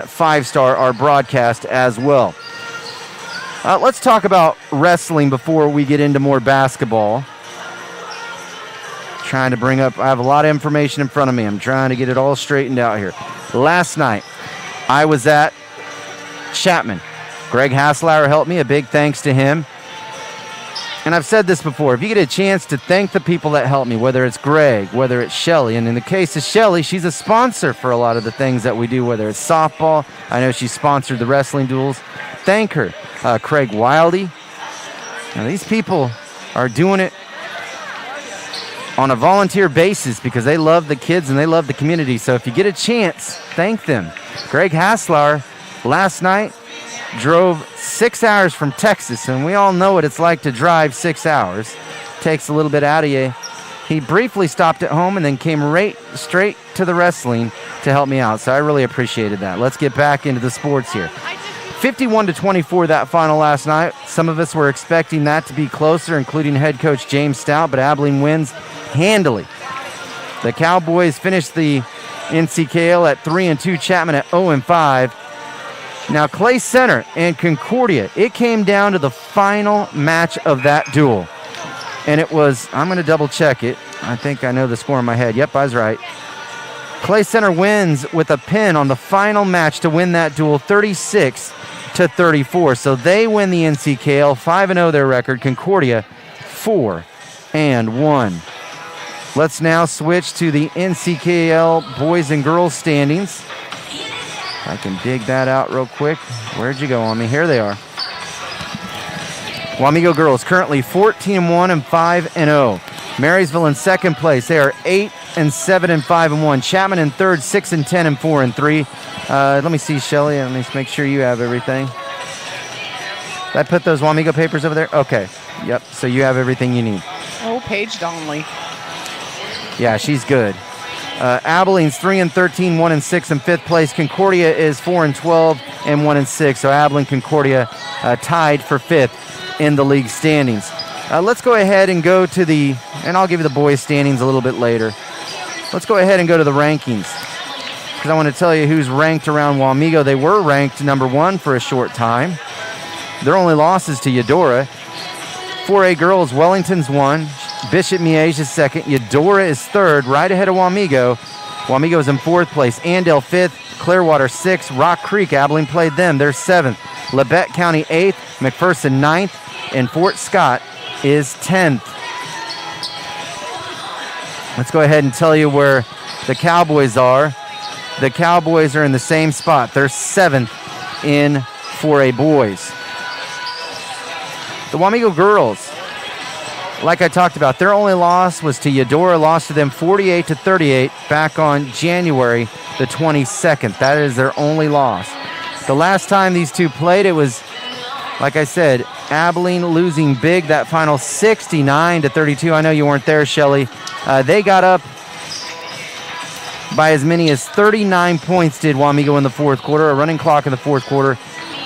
5-star our broadcast as well. Let's talk about wrestling before we get into more basketball. Trying to bring up, I have a lot of information in front of me. I'm trying to get it all straightened out here. Last night, I was at Chapman. Greg Haslauer helped me. A big thanks to him. And I've said this before. If you get a chance to thank the people that helped me, whether it's Greg, whether it's Shelly, and in the case of Shelly, she's a sponsor for a lot of the things that we do, whether it's softball. I know she sponsored the wrestling duels. Thank her. Craig Wildy. Now, these people are doing it on a volunteer basis because they love the kids and they love the community. So if you get a chance, thank them. Greg Haslauer last night drove 6 hours from Texas, and we all know what it's like to drive 6 hours. Takes a little bit out of you. He briefly stopped at home and then came right straight to the wrestling to help me out. So I really appreciated that. Let's get back into the sports here. 51-24 that final last night. Some of us were expecting that to be closer, including head coach James Stout, but Abilene wins handily. The Cowboys finished the NCKL at 3-2, Chapman at 0-5. Now, Clay Center and Concordia, it came down to the final match of that duel. And it was, I'm going to double check it. I think I know the score in my head. Yep, I was right. Clay Center wins with a pin on the final match to win that duel, 36-34. So they win the NCKL, 5-0 their record. Concordia, 4-1. Let's now switch to the NCKL boys and girls standings. I can dig that out real quick. Where'd you go on me? Here they are. Wamego girls currently 14-1 and 5-0. Marysville in second place. They are 8-7 and 5-1. Chapman in third, 6-10 and 4-3. Let me see, Shelly. Let me make sure you have everything. Did I put those Wamego papers over there? Okay. Yep. So you have everything you need. Oh, Paige Donnelly. Yeah, she's good. Abilene's 3-13, 1-6 in fifth place. Concordia is 4-12 and 1-6. So Abilene, Concordia tied for fifth in the league standings. Let's go ahead and go to the, and I'll give you the boys standings a little bit later. Let's go ahead and go to the rankings because I want to tell you who's ranked around Wamego. They were ranked number 1 for a short time. Their only losses to Eudora. 4A girls, Wellington's 1. Bishop Miege is 2nd. Eudora is 3rd, right ahead of Wamego. Wamego's in 4th place. Andale 5th. Clearwater 6th. Rock Creek, Abilene played them. They're 7th. Labette County 8th. McPherson 9th. And Fort Scott is 10th. Let's go ahead and tell you where the Cowboys are. The Cowboys are in the same spot. They're 7th in 4A boys. The Wamego girls, like I talked about, their only loss was to Eudora, lost to them 48-38 back on January the 22nd. That is their only loss. The last time these two played, it was, like I said, Abilene losing big, that final 69-32. I know you weren't there, Shelly. They got up by as many as 39 points, did Wamego in the fourth quarter, a running clock in the fourth quarter.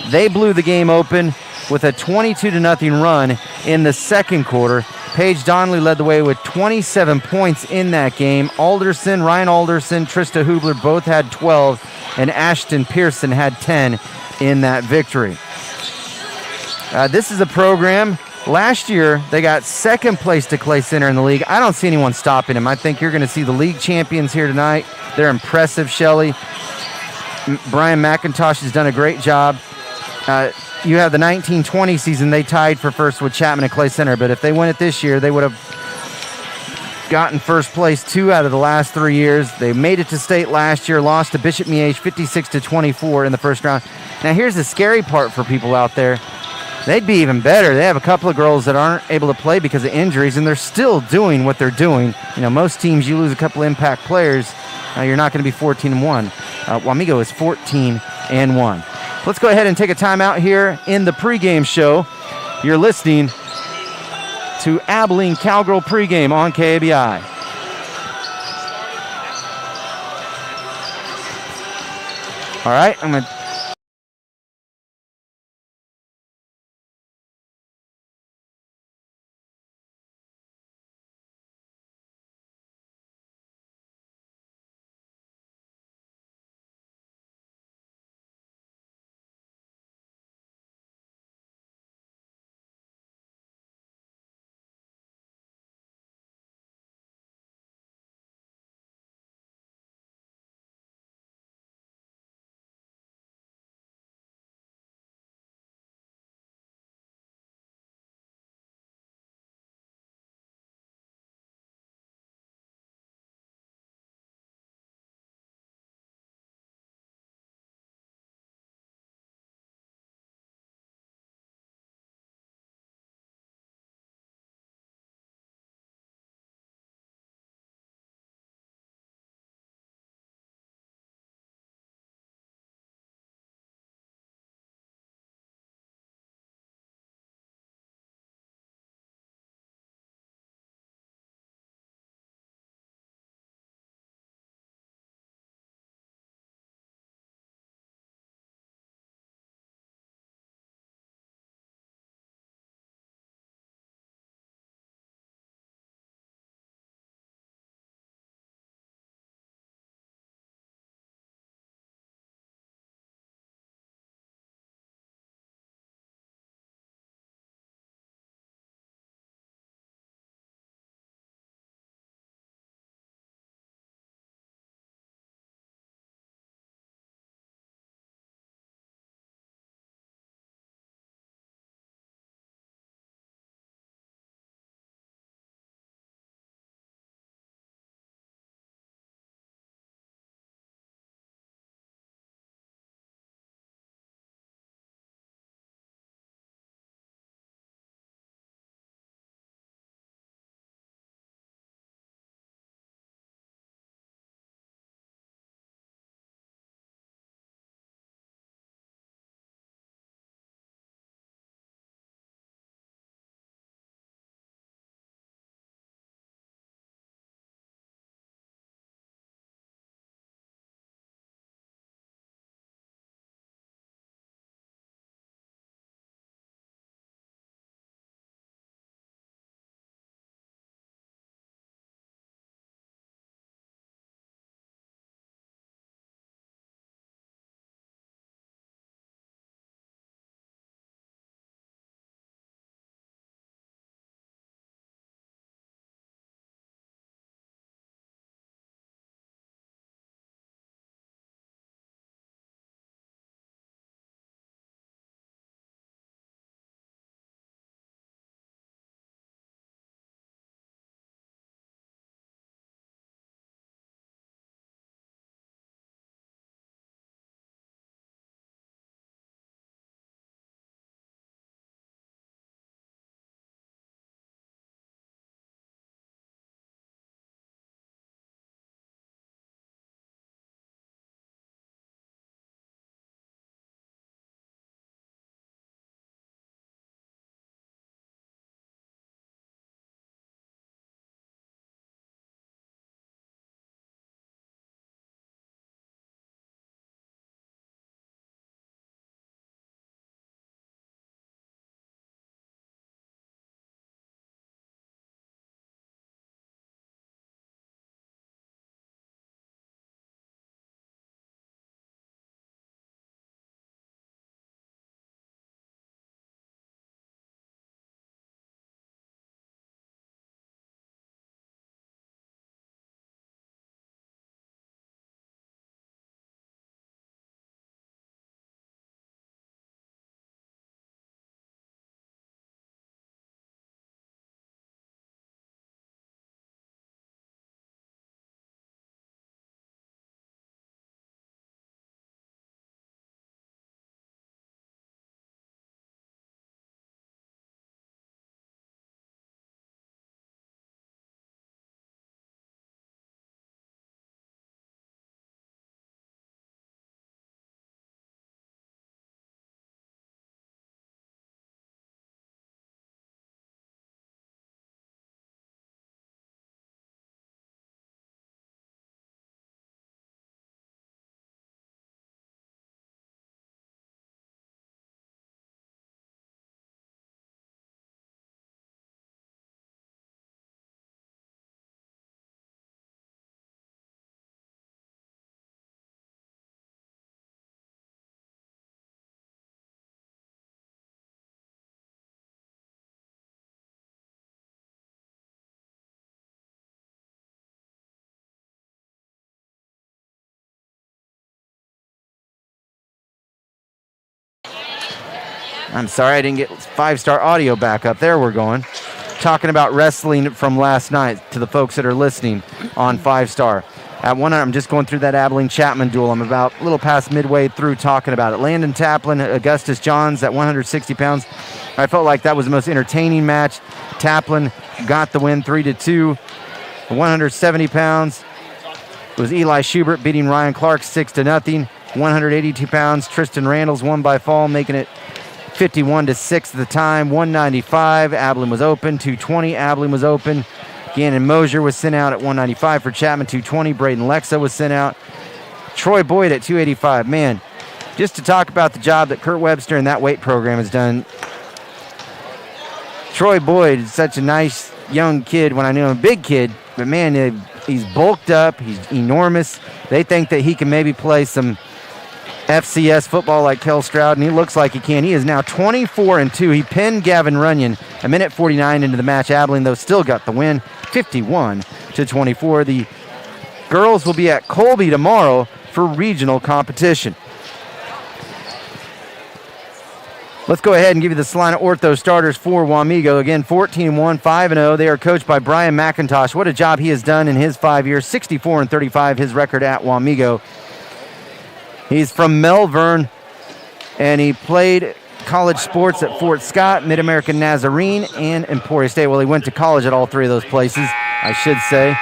They blew the game open with a 22-0 run in the second quarter. Paige Donnelly led the way with 27 points in that game. Ryan Alderson, Trista Hubler both had 12, and Ashton Pearson had 10 in that victory. This is a program. Last year, they got second place to Clay Center in the league. I don't see anyone stopping them. I think you're going to see the league champions here tonight. They're impressive, Shelly. Brian McIntosh has done a great job. You have the 1920 season, they tied for first with Chapman and Clay Center, but if they win it this year, they would have gotten first place 2 out of the last 3 years. They made it to state last year, lost to Bishop Miege 56-24 in the first round. Now here's the scary part for people out there. They'd be even better. They have a couple of girls that aren't able to play because of injuries, and they're still doing what they're doing. You know, most teams, you lose a couple impact players, you're not going to be 14-1. Wamego is 14-1. Let's go ahead and take a timeout here in the pregame show. You're listening to Abilene Cowgirl pregame on KABI. All right, I'm going to I'm sorry I didn't get 5-star audio back up. There we're going. Talking about wrestling from last night to the folks that are listening on 5-star. At 100, I'm just going through that Abilene Chapman duel. I'm about a little past midway through talking about it. Landon Taplin, Augustus Johns at 160 pounds. I felt like that was the most entertaining match. Taplin got the win 3-2. 170 pounds, it was Eli Schubert beating Ryan Clark 6-0. 182 pounds, Tristan Randall's won by fall, making it 51-6 at the time. 195, Abilene was open. 220, Abilene was open. Gannon Mosier was sent out at 195 for Chapman. 220, Braden Lexa was sent out. Troy Boyd at 285. Man, just to talk about the job that Kurt Webster and that weight program has done. Troy Boyd is such a nice young kid when I knew him, a big kid, but man, he's bulked up, he's enormous. They think that he can maybe play some FCS football like Kel Stroud, and he looks like he can. He is now 24-2. He pinned Gavin Runyon a minute 49 into the match. Abilene, though, still got the win, 51-24. The girls will be at Colby tomorrow for regional competition. Let's go ahead and give you the Salina Ortho starters for Wamego. Again, 14-1, 5-0. They are coached by Brian McIntosh. What a job he has done in his 5 years. 64-35, his record at Wamego. He's from Melbourne, and he played college sports at Fort Scott, Mid-American Nazarene, and Emporia State. Well, he went to college at all three of those places, I should say.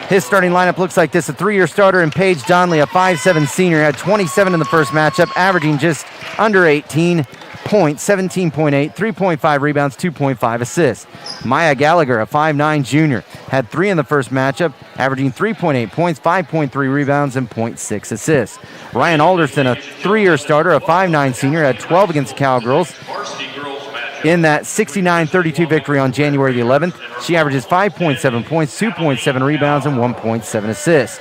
His starting lineup looks like this. A 3-year starter in Paige Donnelly, a 5'7 senior, had 27 in the first matchup, averaging just under 18 points, 17.8, 3.5 rebounds, 2.5 assists. Maya Gallagher, a 5'9 junior, had 3 in the first matchup, averaging 3.8 points, 5.3 rebounds, and 0.6 assists. Ryan Alderson, a 3-year starter, a 5'9 senior, had 12 against the Cowgirls in that 69-32 victory on January the 11th. She averages 5.7 points, 2.7 rebounds, and 1.7 assists.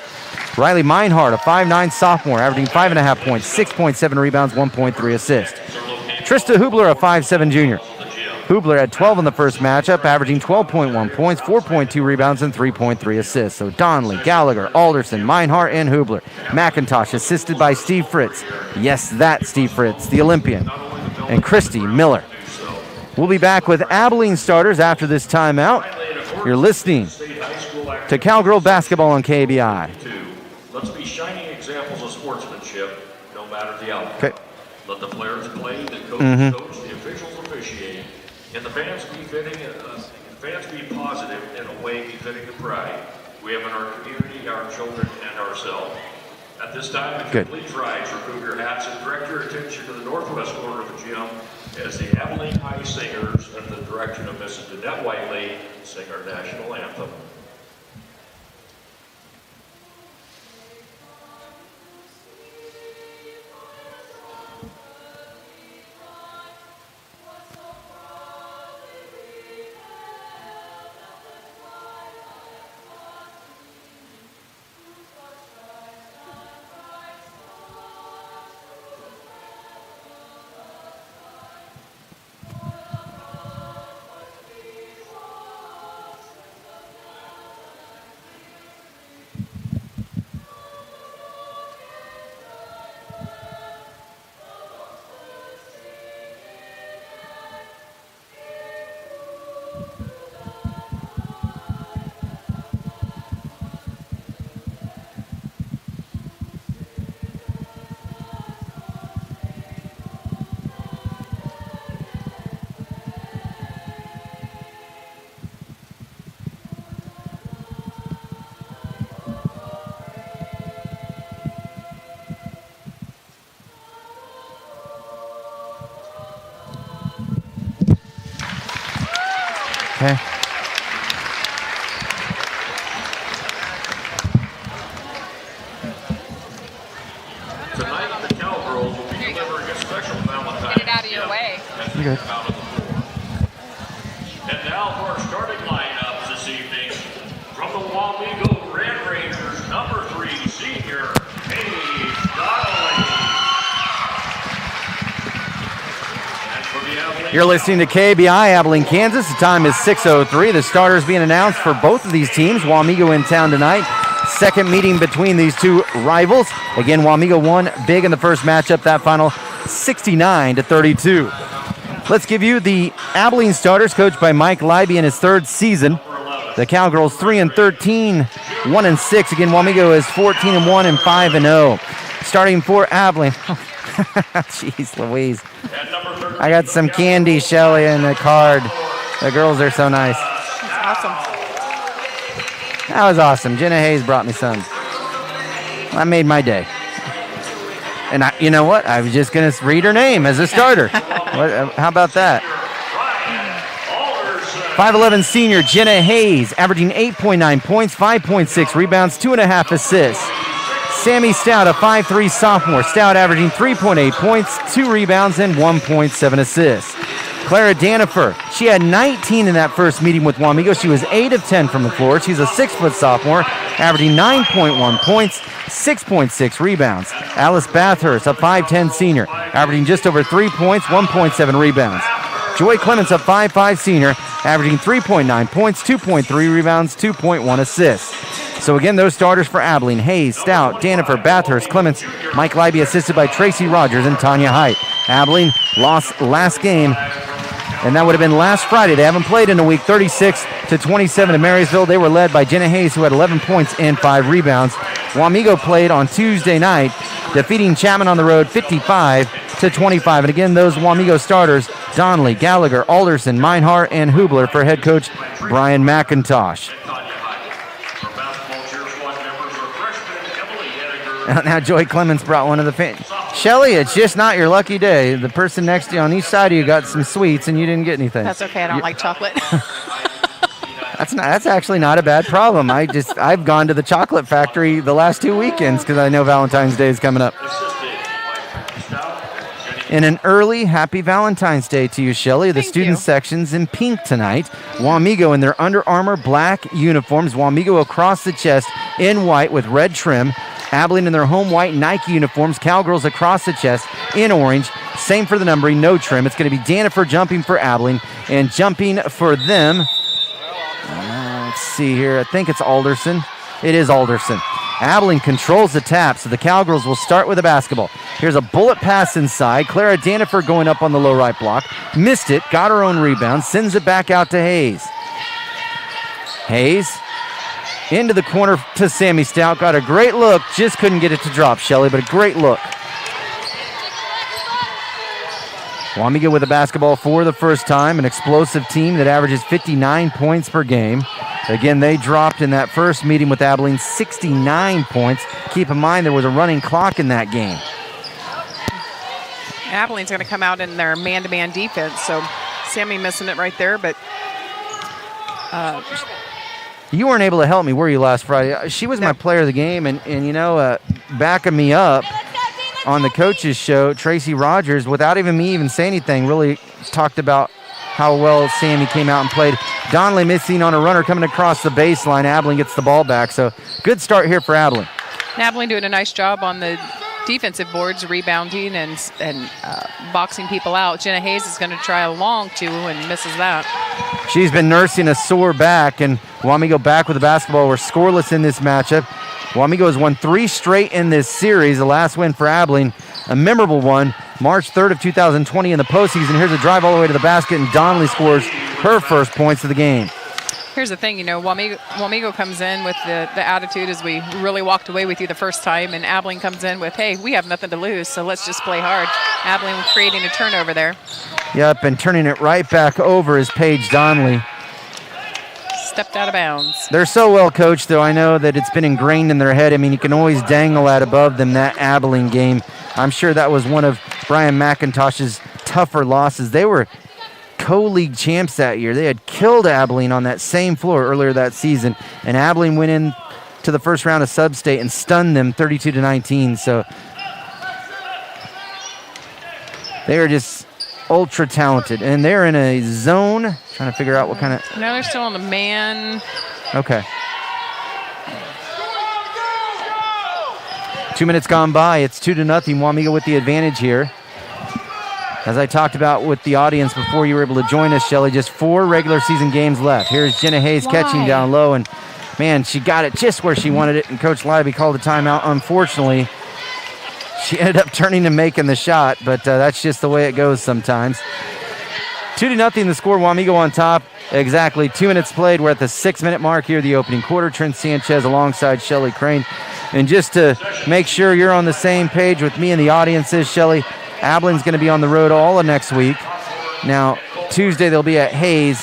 Riley Meinhardt, a 5'9 sophomore, averaging 5.5 points, 6.7 rebounds, 1.3 assists. Trista Hubler, a 5'7 junior. Hubler had 12 in the first matchup, averaging 12.1 points, 4.2 rebounds, and 3.3 assists. So Donnelly, Gallagher, Alderson, Meinhardt, and Hubler. McIntosh assisted by Steve Fritz. Yes, that Steve Fritz, the Olympian. And Christy Miller. We'll be back with Abilene starters after this timeout. You're listening to Cowgirl Basketball on KBI. Let's be shining examples of sportsmanship, no matter the outcome. Okay. Let the players play, the coaches coach, the officials officiate, and the fans be positive in a way befitting the pride we have in our community, our children, and ourselves. At this time, if you please rise, remove your hats, and direct your attention to the northwest corner of the gym as the Abilene High Singers, under the direction of Mrs. Danette Whiteley, sing our national anthem. Okay. Tonight, the Cowgirls will be delivering a special Valentine's Get it out of your way. You're good. Out of the floor. And now for our starting lineups this evening, from the Wamego Red Raiders, number 3 senior, Paige Donnelly. And for the Abilene You're listening to KBI, Abilene, Kansas. The time is 6:03. The starters being announced for both of these teams. Wamego in town tonight. Second meeting between these two rivals. Again, Wamego won big in the first matchup. That final 69-32. Let's give you the Abilene starters, coached by Mike Leiby in his third season. The Cowgirls 3-13, 1-6. Again, Wamego is 14-1 and 5-0. Starting for Abilene. Jeez Louise. I got some candy, Shelly, and a card. The girls are so nice. Awesome. That was awesome. Jenna Hayes brought me some. That made my day. And you know what? I was just going to read her name as a starter. How about that? 5'11 senior Jenna Hayes, averaging 8.9 points, 5.6 rebounds, 2.5 assists. Sammy Stout, a 5'3 sophomore. Stout averaging 3.8 points, 2 rebounds, and 1.7 assists. Clara Danifer, she had 19 in that first meeting with Wamego. She was 8 of 10 from the floor. She's a 6-foot sophomore, averaging 9.1 points, 6.6 rebounds. Alice Bathurst, a 5'10 senior, averaging just over 3 points, 1.7 rebounds. Joy Clements, a 5'5 senior, averaging 3.9 points, 2.3 rebounds, 2.1 assists. So again, those starters for Abilene: Hayes, Stout, Danifer, Bathurst, Clements, Mike Leiby, assisted by Tracy Rogers and Tanya Height. Abilene lost last game, and that would have been last Friday. They haven't played in a week, 36-27 to Marysville. They were led by Jenna Hayes, who had 11 points and 5 rebounds. Wamego played on Tuesday night, defeating Chapman on the road 55-25. And again, those Wamego starters: Donnelly, Gallagher, Alderson, Meinhardt, and Hubler for head coach Brian McIntosh. Now Joy Clements brought one of the fans. Shelly, it's just not your lucky day. The person next to you on each side of you got some sweets and you didn't get anything. That's okay. I don't like chocolate. That's actually not a bad problem. I've gone to the chocolate factory the last 2 weekends because I know Valentine's Day is coming up. And an early happy Valentine's Day to you, Shelly. The student section's in pink tonight. Wamego in their Under Armour black uniforms. Wamego across the chest in white with red trim. Abilene in their home white Nike uniforms. Cowgirls across the chest in orange. Same for the numbering, no trim. It's going to be Danifer jumping for Abilene, and jumping for them. Let's see here. I think it's Alderson. It is Alderson. Abilene controls the tap, so the Cowgirls will start with the basketball. Here's a bullet pass inside. Clara Danifer going up on the low right block. Missed it, got her own rebound, sends it back out to Hayes. Hayes into the corner to Sammy Stout. Got a great look, just couldn't get it to drop, Shelly, but a great look. Wamego with the basketball for the first time, an explosive team that averages 59 points per game. Again, they dropped in that first meeting with Abilene 69 points. Keep in mind there was a running clock in that game. Abilene's going to come out in their man-to-man defense, so Sammy missing it right there, but you weren't able to help me, were you, last Friday? She was my player of the game, and you know, backing me up on the coach's show, Tracy Rogers, without even me even saying anything, really talked about how well Sammy came out and played. Donnelly missing on a runner coming across the baseline. Abilene gets the ball back, so good start here for Abilene. Abilene doing a nice job on the defensive boards, rebounding and boxing people out. Jenna Hayes is going to try a long two and misses that. She's been nursing a sore back, and Wamego back with the basketball. We're scoreless in this matchup. Wamego has won 3 straight in this series. The last win for Abilene, a memorable one, March 3rd of 2020 in the postseason. Here's a drive all the way to the basket, and Donnelly scores her first points of the game. Here's the thing, you know, Wamego comes in with the attitude as we really walked away with you the first time, and Abilene comes in with, hey, we have nothing to lose, so let's just play hard. Abilene creating a turnover there. Yep, and turning it right back over is Paige Donnelly. Stepped out of bounds. They're so well coached, though. I know that it's been ingrained in their head. I mean, you can always dangle that above them, that Abilene game. I'm sure that was one of Brian McIntosh's tougher losses. They were co-league champs that year. They had killed Abilene on that same floor earlier that season, and Abilene went in to the first round of sub-state and stunned them 32-19. So they are just ultra talented, and they're in a zone. Trying to figure out what kind of. No, they're still on the man. Okay. 2 minutes gone by. It's 2-0. Wamego with the advantage here. As I talked about with the audience before you were able to join us, Shelly, just 4 regular season games left. Here's Jenna Hayes catching down low, and man, she got it just where she wanted it, and Coach Leiby called the timeout. Unfortunately, She ended up turning and making the shot, but that's just the way it goes sometimes. 2-0 the score, Wamego on top. Exactly 2 minutes played. We're at the 6-minute mark here, the opening quarter. Trent Sanchez alongside Shelly Crane. And just to make sure you're on the same page with me and the audience is, Shelly, Abilene's going to be on the road all of next week. Now, Tuesday they'll be at Hayes.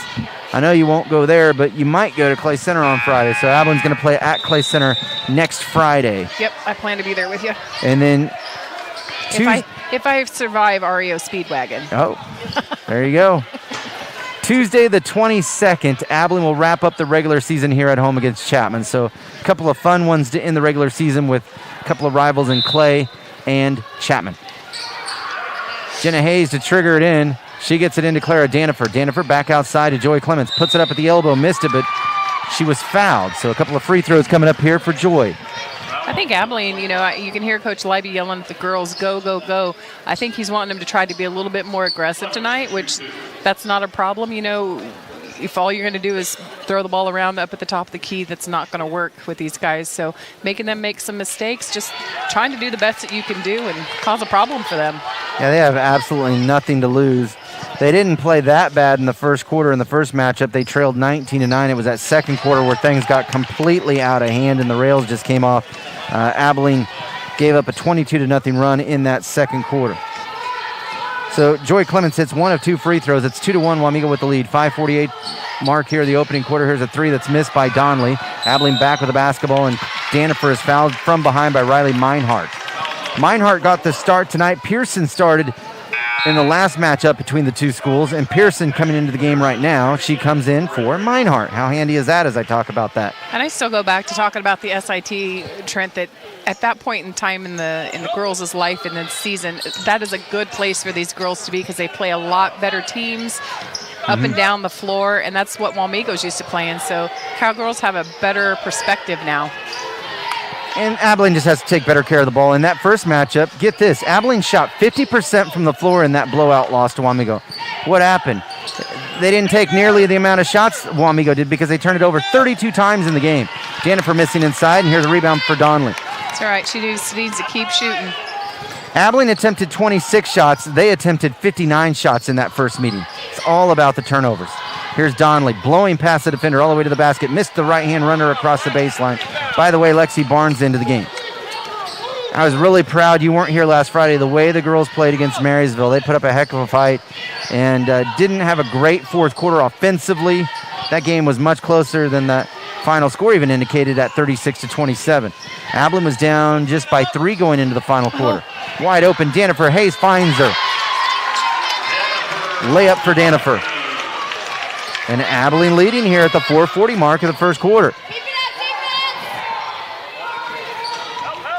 I know you won't go there, but you might go to Clay Center on Friday. So Abilene's going to play at Clay Center next Friday. Yep, I plan to be there with you. And then if I survive REO Speedwagon. Oh, there you go. Tuesday the 22nd, Abilene will wrap up the regular season here at home against Chapman. So a couple of fun ones to end the regular season with a couple of rivals in Clay and Chapman. Jenna Hayes to trigger it in. She gets it into Clara Danifer. Danifer back outside to Joy Clements. Puts it up at the elbow, missed it, but she was fouled. So a couple of free throws coming up here for Joy. I think Abilene, you can hear Coach Leiby yelling at the girls, go, go, go. I think he's wanting them to try to be a little bit more aggressive tonight, which that's not a problem. If all you're going to do is throw the ball around up at the top of the key, that's not going to work with these guys. So making them make some mistakes, just trying to do the best that you can do and cause a problem for them. Yeah, they have absolutely nothing to lose. They didn't play that bad in the first quarter in the first matchup. They trailed 19-9. It was that second quarter where things got completely out of hand and the rails just came off. Abilene gave up a 22-0 run in that second quarter. So Joy Clements hits 1 of 2 free throws. It's 2-1, Wamego with the lead. 5:48 mark here, the opening quarter. Here's a 3 that's missed by Donnelly. Abilene back with the basketball, and Danifer is fouled from behind by Riley Meinhardt. Meinhardt got the start tonight. Pearson started in the last matchup between the two schools, and Pearson coming into the game right now. She comes in for Meinhardt. How handy is that as I talk about that? And I still go back to talking about the SIT, Trent, that at that point in time in the girls' life in the season, that is a good place for these girls to be because they play a lot better teams up and down the floor, and that's what Wamego's used to playing. So Cowgirls have a better perspective now. And Abilene just has to take better care of the ball. In that first matchup, get this, Abilene shot 50% from the floor in that blowout loss to Wamego. What happened? They didn't take nearly the amount of shots Wamego did because they turned it over 32 times in the game. Danifer missing inside, and here's a rebound for Donnelly. That's all right. She needs to keep shooting. Abilene attempted 26 shots. They attempted 59 shots in that first meeting. It's all about the turnovers. Here's Donnelly blowing past the defender all the way to the basket. Missed the right-hand runner across the baseline. By the way, Lexi Barnes into the game. I was really proud you weren't here last Friday. The way the girls played against Marysville, they put up a heck of a fight and didn't have a great fourth quarter offensively. That game was much closer than the final score even indicated at 36-27. Abilene was down just by 3 going into the final quarter. Wide open, Danifer Hayes finds her. Layup for Danifer. And Abilene leading here at the 4:40 mark of the first quarter.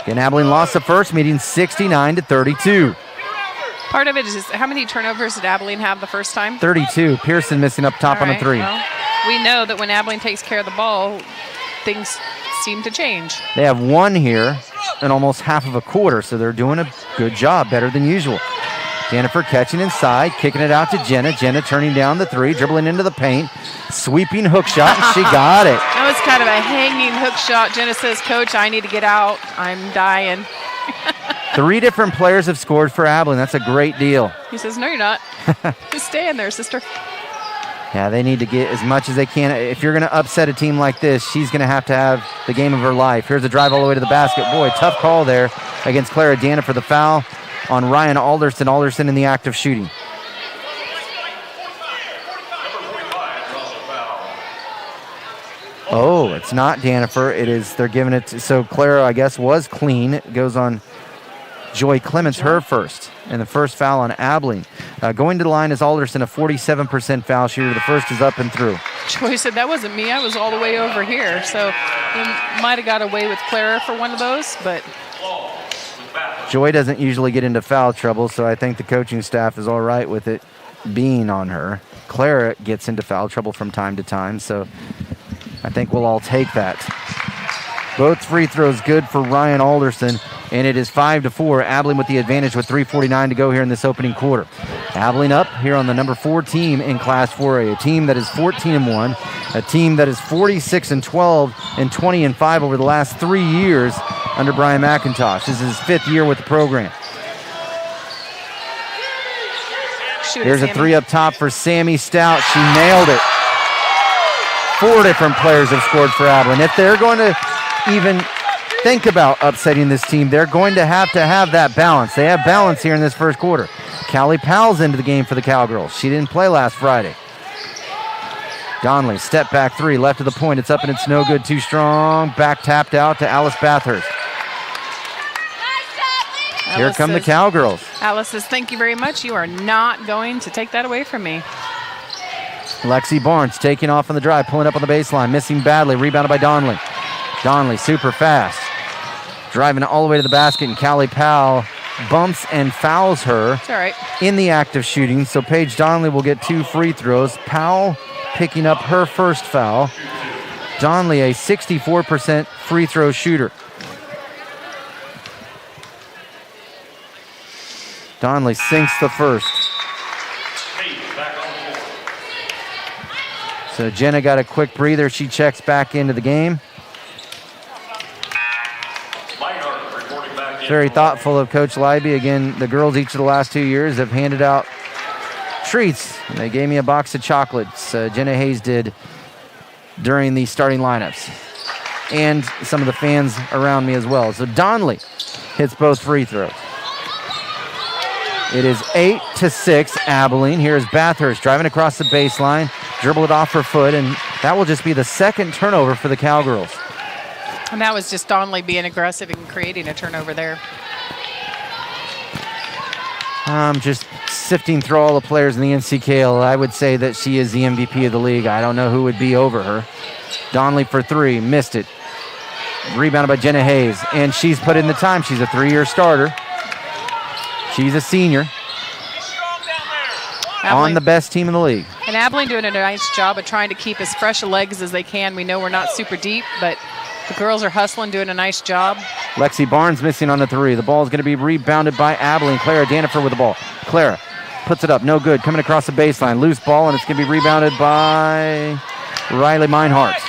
Again, Abilene lost the first meeting 69-32. Part of it is how many turnovers did Abilene have the first time? 32. Pearson missing up top on a 3. Well, we know that when Abilene takes care of the ball, things seem to change. They have 1 here in almost half of a quarter, so they're doing a good job, better than usual. Danifer catching inside, kicking it out to Jenna. Jenna turning down the 3, dribbling into the paint, sweeping hook shot, and she got it. That was kind of a hanging hook shot. Jenna says, Coach, I need to get out. I'm dying. 3 different players have scored for Abilene. That's a great deal. He says, no, you're not. Just stay in there, sister. Yeah, they need to get as much as they can. If you're going to upset a team like this, she's going to have the game of her life. Here's a drive all the way to the basket. Boy, tough call there against Clara Dana for the foul on Ryan Alderson. Alderson in the act of shooting. Oh, it's not Danifer. It is, they're giving it to, so Clara, I guess, was clean. It goes on Joy Clements, her first, and the first foul on Abilene. Going to the line is Alderson, a 47% foul shooter. The first is up and through. Joy said, that wasn't me. I was all the way over here. So he might have got away with Clara for one of those, but... Joy doesn't usually get into foul trouble, so I think the coaching staff is all right with it being on her. Clara gets into foul trouble from time to time, so I think we'll all take that. Both free throws good for Ryan Alderson, and it is 5-4. Abilene with the advantage with 3:49 to go here in this opening quarter. Abilene up here on the number 4 team in Class 4A, a team that is 14-1, a team that is 46-12 and 20-5 over the last 3 years, under Brian McIntosh. This is his 5th year with the program. Here's a 3 up top for Sammy Stout. She nailed it. 4 different players have scored for Abilene. If they're going to even think about upsetting this team, they're going to have that balance. They have balance here in this first quarter. Callie Powell's into the game for the Cowgirls. She didn't play last Friday. Donnelly, step back 3, left of the point. It's up and it's no good. Too strong. Back tapped out to Alice Bathurst. Here come the Cowgirls. Alice says, thank you very much. You are not going to take that away from me. Lexi Barnes taking off on the drive, pulling up on the baseline, missing badly, rebounded by Donnelly. Donnelly super fast, driving all the way to the basket, and Callie Powell bumps and fouls her It's all right. in the act of shooting. So Paige Donnelly will get 2 free throws. Powell picking up her first foul. Donnelly, a 64% free throw shooter. Donnelly sinks the first. So Jenna got a quick breather. She checks back into the game. Very thoughtful of Coach Leiby. Again, the girls each of the last 2 years have handed out treats. They gave me a box of chocolates. Jenna Hayes did during the starting lineups. And some of the fans around me as well. So Donnelly hits both free throws. It is 8-6 Abilene. Here's Bathurst driving across the baseline. Dribble it off her foot, and that will just be the second turnover for the Cowgirls. And that was just Donnelly being aggressive and creating a turnover there. I'm just sifting through all the players in the NCKL. I would say that she is the MVP of the league. I don't know who would be over her. Donnelly for 3, missed it. Rebounded by Jenna Hayes, and she's put in the time. She's a 3-year starter. She's a senior. On the best team in the league. And Abilene doing a nice job of trying to keep as fresh legs as they can. We know we're not super deep, but the girls are hustling, doing a nice job. Lexi Barnes missing on the 3. The ball is going to be rebounded by Abilene. Clara Danifer with the ball. Clara puts it up, no good. Coming across the baseline, loose ball, and it's going to be rebounded by Riley Meinhardt.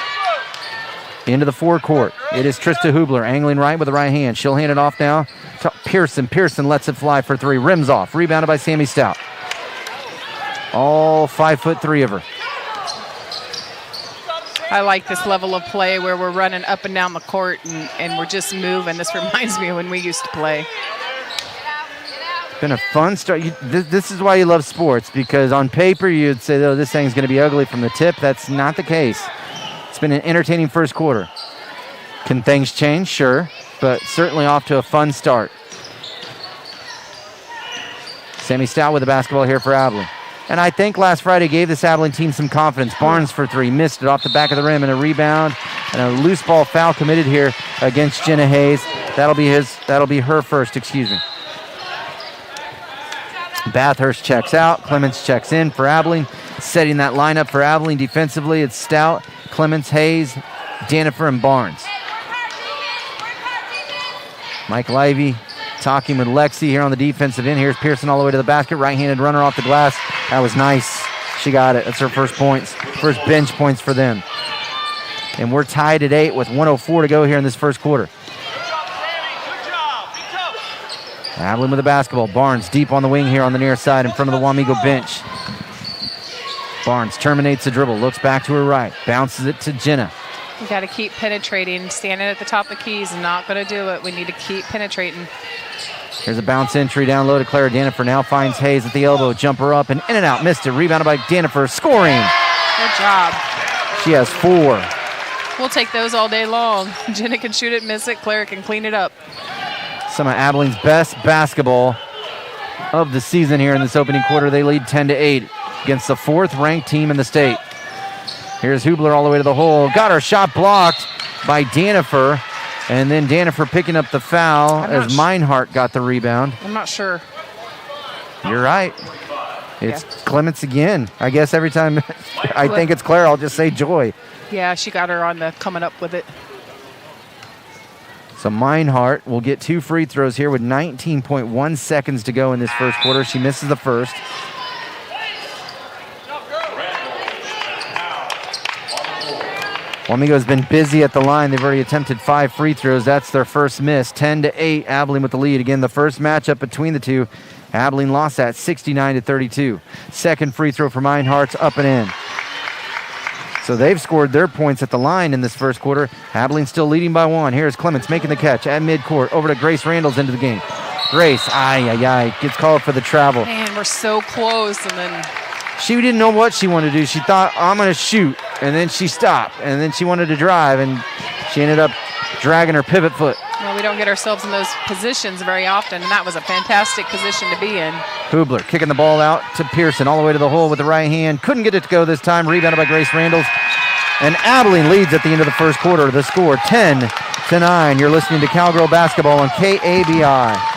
Into the forecourt. It is Trista Hubler angling right with the right hand. She'll hand it off now to Pearson. Pearson lets it fly for 3. Rims off. Rebounded by Sammy Stout. All 5'3" of her. I like this level of play where we're running up and down the court and we're just moving. This reminds me of when we used to play. Been a fun start. This is why you love sports, because on paper you'd say, oh, this thing's going to be ugly from the tip. That's not the case. It's been an entertaining first quarter. Can things change? Sure, but certainly off to a fun start. Sammy Stout with the basketball here for Abilene. And I think last Friday gave this Abilene team some confidence. Barnes for 3, missed it off the back of the rim, and a rebound and a loose ball foul committed here against Jenna Hayes. That'll be her first, Bathurst checks out. Clements checks in for Abilene. Setting that lineup for Abilene defensively, it's Stout, Clements, Hayes, Danifer, and Barnes. Mike Livey talking with Lexi here on the defensive end. Here's Pearson all the way to the basket. Right-handed runner off the glass. That was nice. She got it. That's her first points. First bench points for them. And we're tied at 8 with 1:04 to go here in this first quarter. Abilene with the basketball. Barnes deep on the wing here on the near side in front of the Wamego bench. Barnes terminates the dribble. Looks back to her right. Bounces it to Jenna. We got to keep penetrating. Standing at the top of the key is not going to do it. We need to keep penetrating. Here's a bounce entry down low to Clara Danifer. Now finds Hayes at the elbow. Jumper up and in and out. Missed it. Rebounded by Danifer. Scoring. Good job. She has 4. We'll take those all day long. Jenna can shoot it, miss it. Clara can clean it up. Some of Abilene's best basketball of the season here in this opening quarter. They lead 10-8 against the 4th-ranked team in the state. Here's Hubler all the way to the hole. Got her shot blocked by Danifer. And then Danifer picking up the foul as Meinhardt got the rebound. I'm not sure. You're right. It's Clements again. I guess every time I think it's Claire, I'll just say Joy. Yeah, she got her on the coming up with it. So Meinhardt will get 2 free throws here with 19.1 seconds to go in this first quarter. She misses the first. Wamego's been busy at the line. They've already attempted 5 free throws. That's their first miss. 10-8, Abilene with the lead. Again, the first matchup between the two. Abilene lost that 69-32. Second free throw for Meinhardt's up and in. So they've scored their points at the line in this first quarter. Abilene still leading by 1. Here's Clements making the catch at midcourt. Over to Grace Randalls into the game. Grace, gets called for the travel. Man, we're so close, and then she didn't know what she wanted to do. She thought, I'm going to shoot, and then she stopped, and then she wanted to drive, and she ended up dragging her pivot foot. Well, we don't get ourselves in those positions very often, and that was a fantastic position to be in. Hubler kicking the ball out to Pearson all the way to the hole with the right hand. Couldn't get it to go this time. Rebounded by Grace Randalls. And Abilene leads at the end of the first quarter. The score 10-9. You're listening to Cowgirl Basketball on KABI.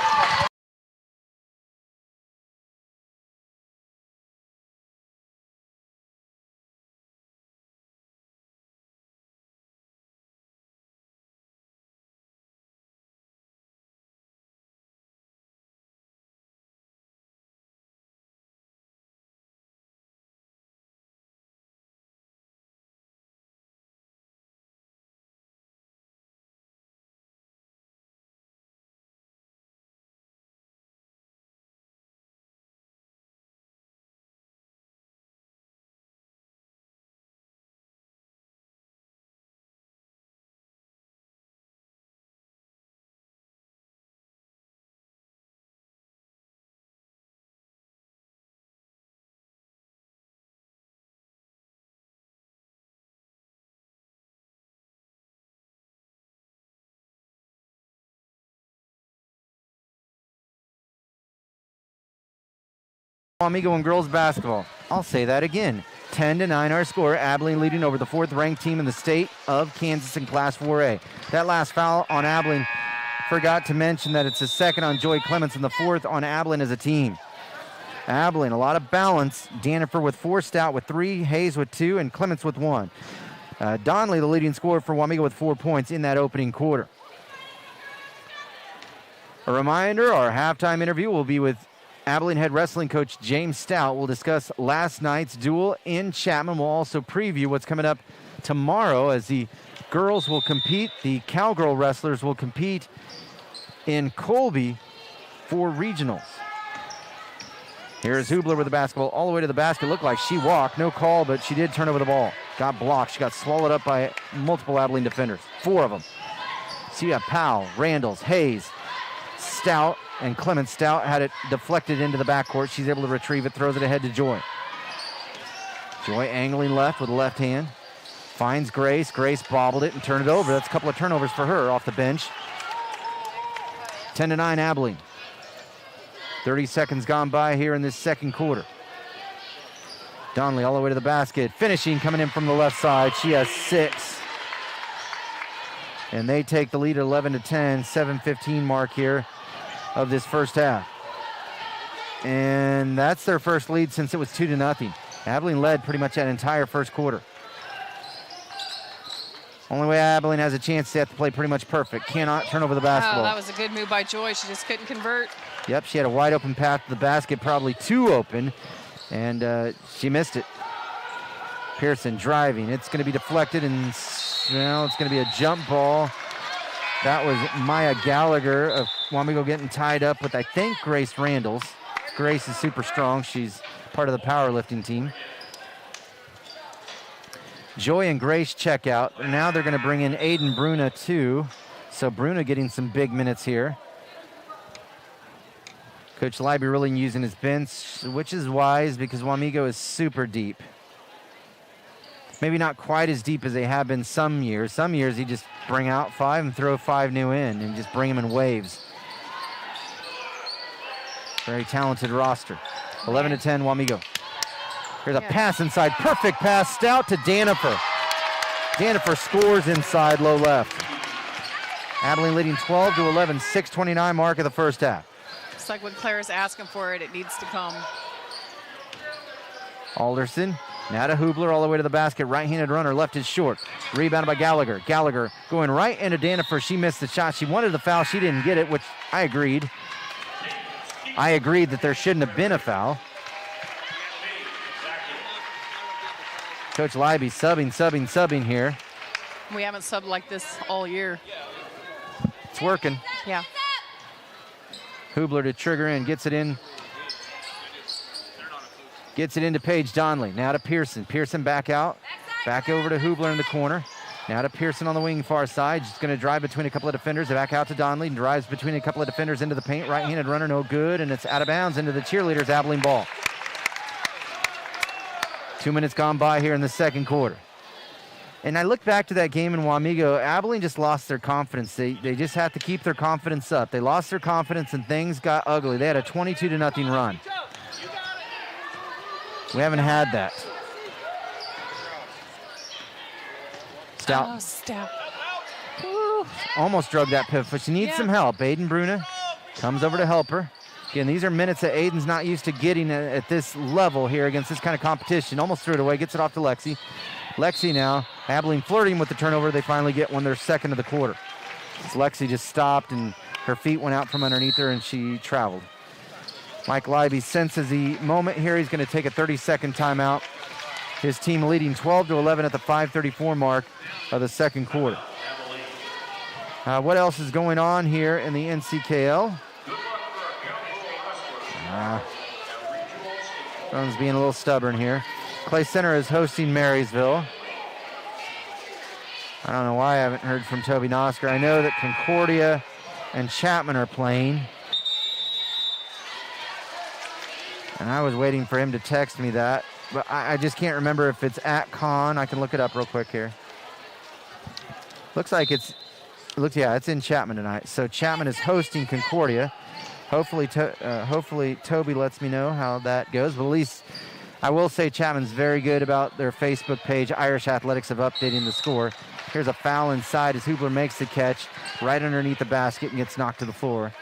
Wamego and girls basketball. I'll say that again. 10-9 our score. Abilene leading over the 4th-ranked team in the state of Kansas in Class 4A. That last foul on Abilene, forgot to mention that it's the second on Joy Clements and the 4th on Abilene as a team. Abilene, a lot of balance. Danifer with 4, Stout with 3, Hayes with 2, and Clements with 1. Donnelly, the leading scorer for Wamego with 4 points in that opening quarter. A reminder, our halftime interview will be with Abilene head wrestling coach James Stout. Will discuss last night's duel in Chapman. We'll also preview what's coming up tomorrow as the girls will compete. The cowgirl wrestlers will compete in Colby for regionals. Here's Hubler with the basketball all the way to the basket. Looked like she walked. No call, but she did turn over the ball. Got blocked. She got swallowed up by multiple Abilene defenders. 4 of them. So you have Powell, Randalls, Hayes, Stout, and Clements. Stout had it deflected into the backcourt. She's able to retrieve it, throws it ahead to Joy. Joy angling left with the left hand. Finds Grace. Grace bobbled it and turned it over. That's a couple of turnovers for her off the bench. 10-9 Abilene. 30 seconds gone by here in this second quarter. Donnelly all the way to the basket. Finishing, coming in from the left side. She has 6. And they take the lead at 11-10, 7:15 mark here of this first half. And that's their first lead since it was 2-0. Abilene led pretty much that entire first quarter. Only way Abilene has a chance, they have to play pretty much perfect. Cannot turn over the basketball. Wow, that was a good move by Joy. She just couldn't convert. Yep, she had a wide open path to the basket, probably too open, and she missed it. Pearson driving. It's going to be deflected, and it's going to be a jump ball. That was Maya Gallagher of Wamego getting tied up with, I think, Grace Randalls. Grace is super strong. She's part of the powerlifting team. Joy and Grace check out. Now they're going to bring in Aiden Bruna, too. So Bruna getting some big minutes here. Coach Leiby really using his bench, which is wise because Wamego is super deep. Maybe not quite as deep as they have been some years. Some years he just bring out 5 and throw 5 new in and just bring them in waves. Very talented roster. 11-10 Wamego. Here's a pass inside. Perfect pass. Stout to Danifer. Danifer scores inside low left. Abilene leading 12-11, 6:29 mark of the first half. It's like when Claire's asking for it, it needs to come. Alderson. Now to Hubler all the way to the basket. Right-handed runner. Left is short. Rebounded by Gallagher. Gallagher going right into Danifer. She missed the shot. She wanted the foul. She didn't get it, which I agreed. I agreed that there shouldn't have been a foul. Coach Leiby subbing here. We haven't subbed like this all year. It's working. Yeah. Hubler to trigger in, gets it in. Gets it into Paige Donnelly. Now to Pearson. Pearson back out. Back over to Hubler in the corner. Now to Pearson on the wing far side. Just going to drive between a couple of defenders. Back out to Donnelly and drives between a couple of defenders into the paint. Right-handed runner, no good. And it's out of bounds into the cheerleaders' Abilene ball. 2 minutes gone by here in the second quarter. And I look back to that game in Wamego. Abilene just lost their confidence. They just have to keep their confidence up. They lost their confidence and things got ugly. They had a 22-0 run. We haven't had that. Stout. Oh, Stout. Almost drug that pivot, but she needs some help. Aiden Bruna comes over to help her. Again, these are minutes that Aiden's not used to getting at this level here against this kind of competition. Almost threw it away, gets it off to Lexi. Lexi now, Abilene flirting with the turnover. They finally get one, their second of the quarter. Lexi just stopped and her feet went out from underneath her and she traveled. Mike Libby senses the moment here. He's going to take a 30-second timeout. His team leading 12-11 at the 5:34 mark of the second quarter. What else is going on here in the NCKL? Jones being a little stubborn here. Clay Center is hosting Marysville. I don't know why I haven't heard from Toby Nosker. I know that Concordia and Chapman are playing. And I was waiting for him to text me that. But I just can't remember if it's at Con. I can look it up real quick here. Looks like it's in Chapman tonight. So Chapman is hosting Concordia. Hopefully Toby lets me know how that goes. But at least I will say Chapman's very good about their Facebook page, Irish Athletics, of updating the score. Here's a foul inside as Hubler makes the catch right underneath the basket and gets knocked to the floor.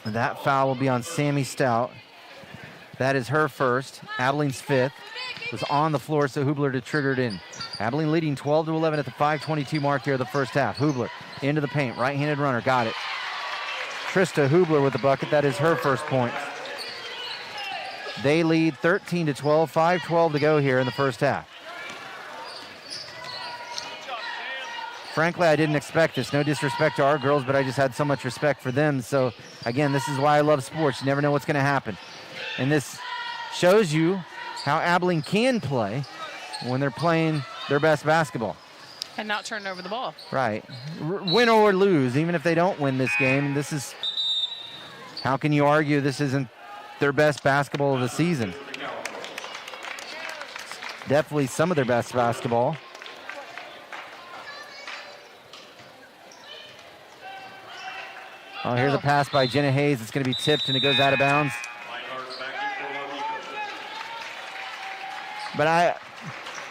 And that foul will be on Sammy Stout. That is her first. Abilene's fifth. Was on the floor, so Hubler to trigger it in. Abilene leading 12-11 at the 5:22 mark here of the first half. Hubler into the paint. Right-handed runner. Got it. Trista Hubler with the bucket. That is her first point. They lead 13-12. 5:12 to go here in the first half. Frankly, I didn't expect this. No disrespect to our girls, but I just had so much respect for them. So, again, this is why I love sports. You never know what's going to happen. And this shows you how Abilene can play when they're playing their best basketball. And not turn over the ball. Right. Win or lose, even if they don't win this game, this is, how can you argue this isn't their best basketball of the season? Definitely some of their best basketball. Oh, here's a pass by Jenna Hayes. It's going to be tipped and it goes out of bounds. But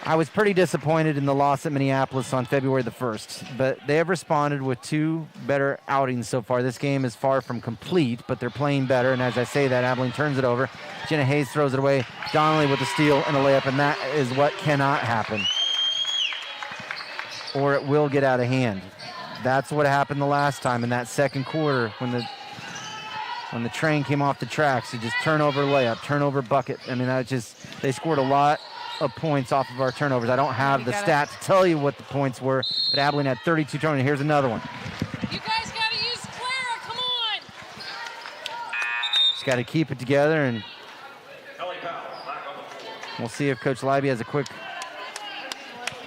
I was pretty disappointed in the loss at Minneapolis on February the 1st. But they have responded with two better outings so far. This game is far from complete, but they're playing better. And as I say that, Abilene turns it over. Jenna Hayes throws it away. Donnelly with a steal and a layup, and that is what cannot happen. Or it will get out of hand. That's what happened the last time in that second quarter when the train came off the tracks. It just turnover layup, turnover bucket. I mean, they scored a lot of points off of our turnovers. I don't have the stat to tell you what the points were, but Abilene had 32 turnovers. Here's another one. You guys got to use Clara. Come on. Just got to keep it together, and we'll see if Coach Libby has a quick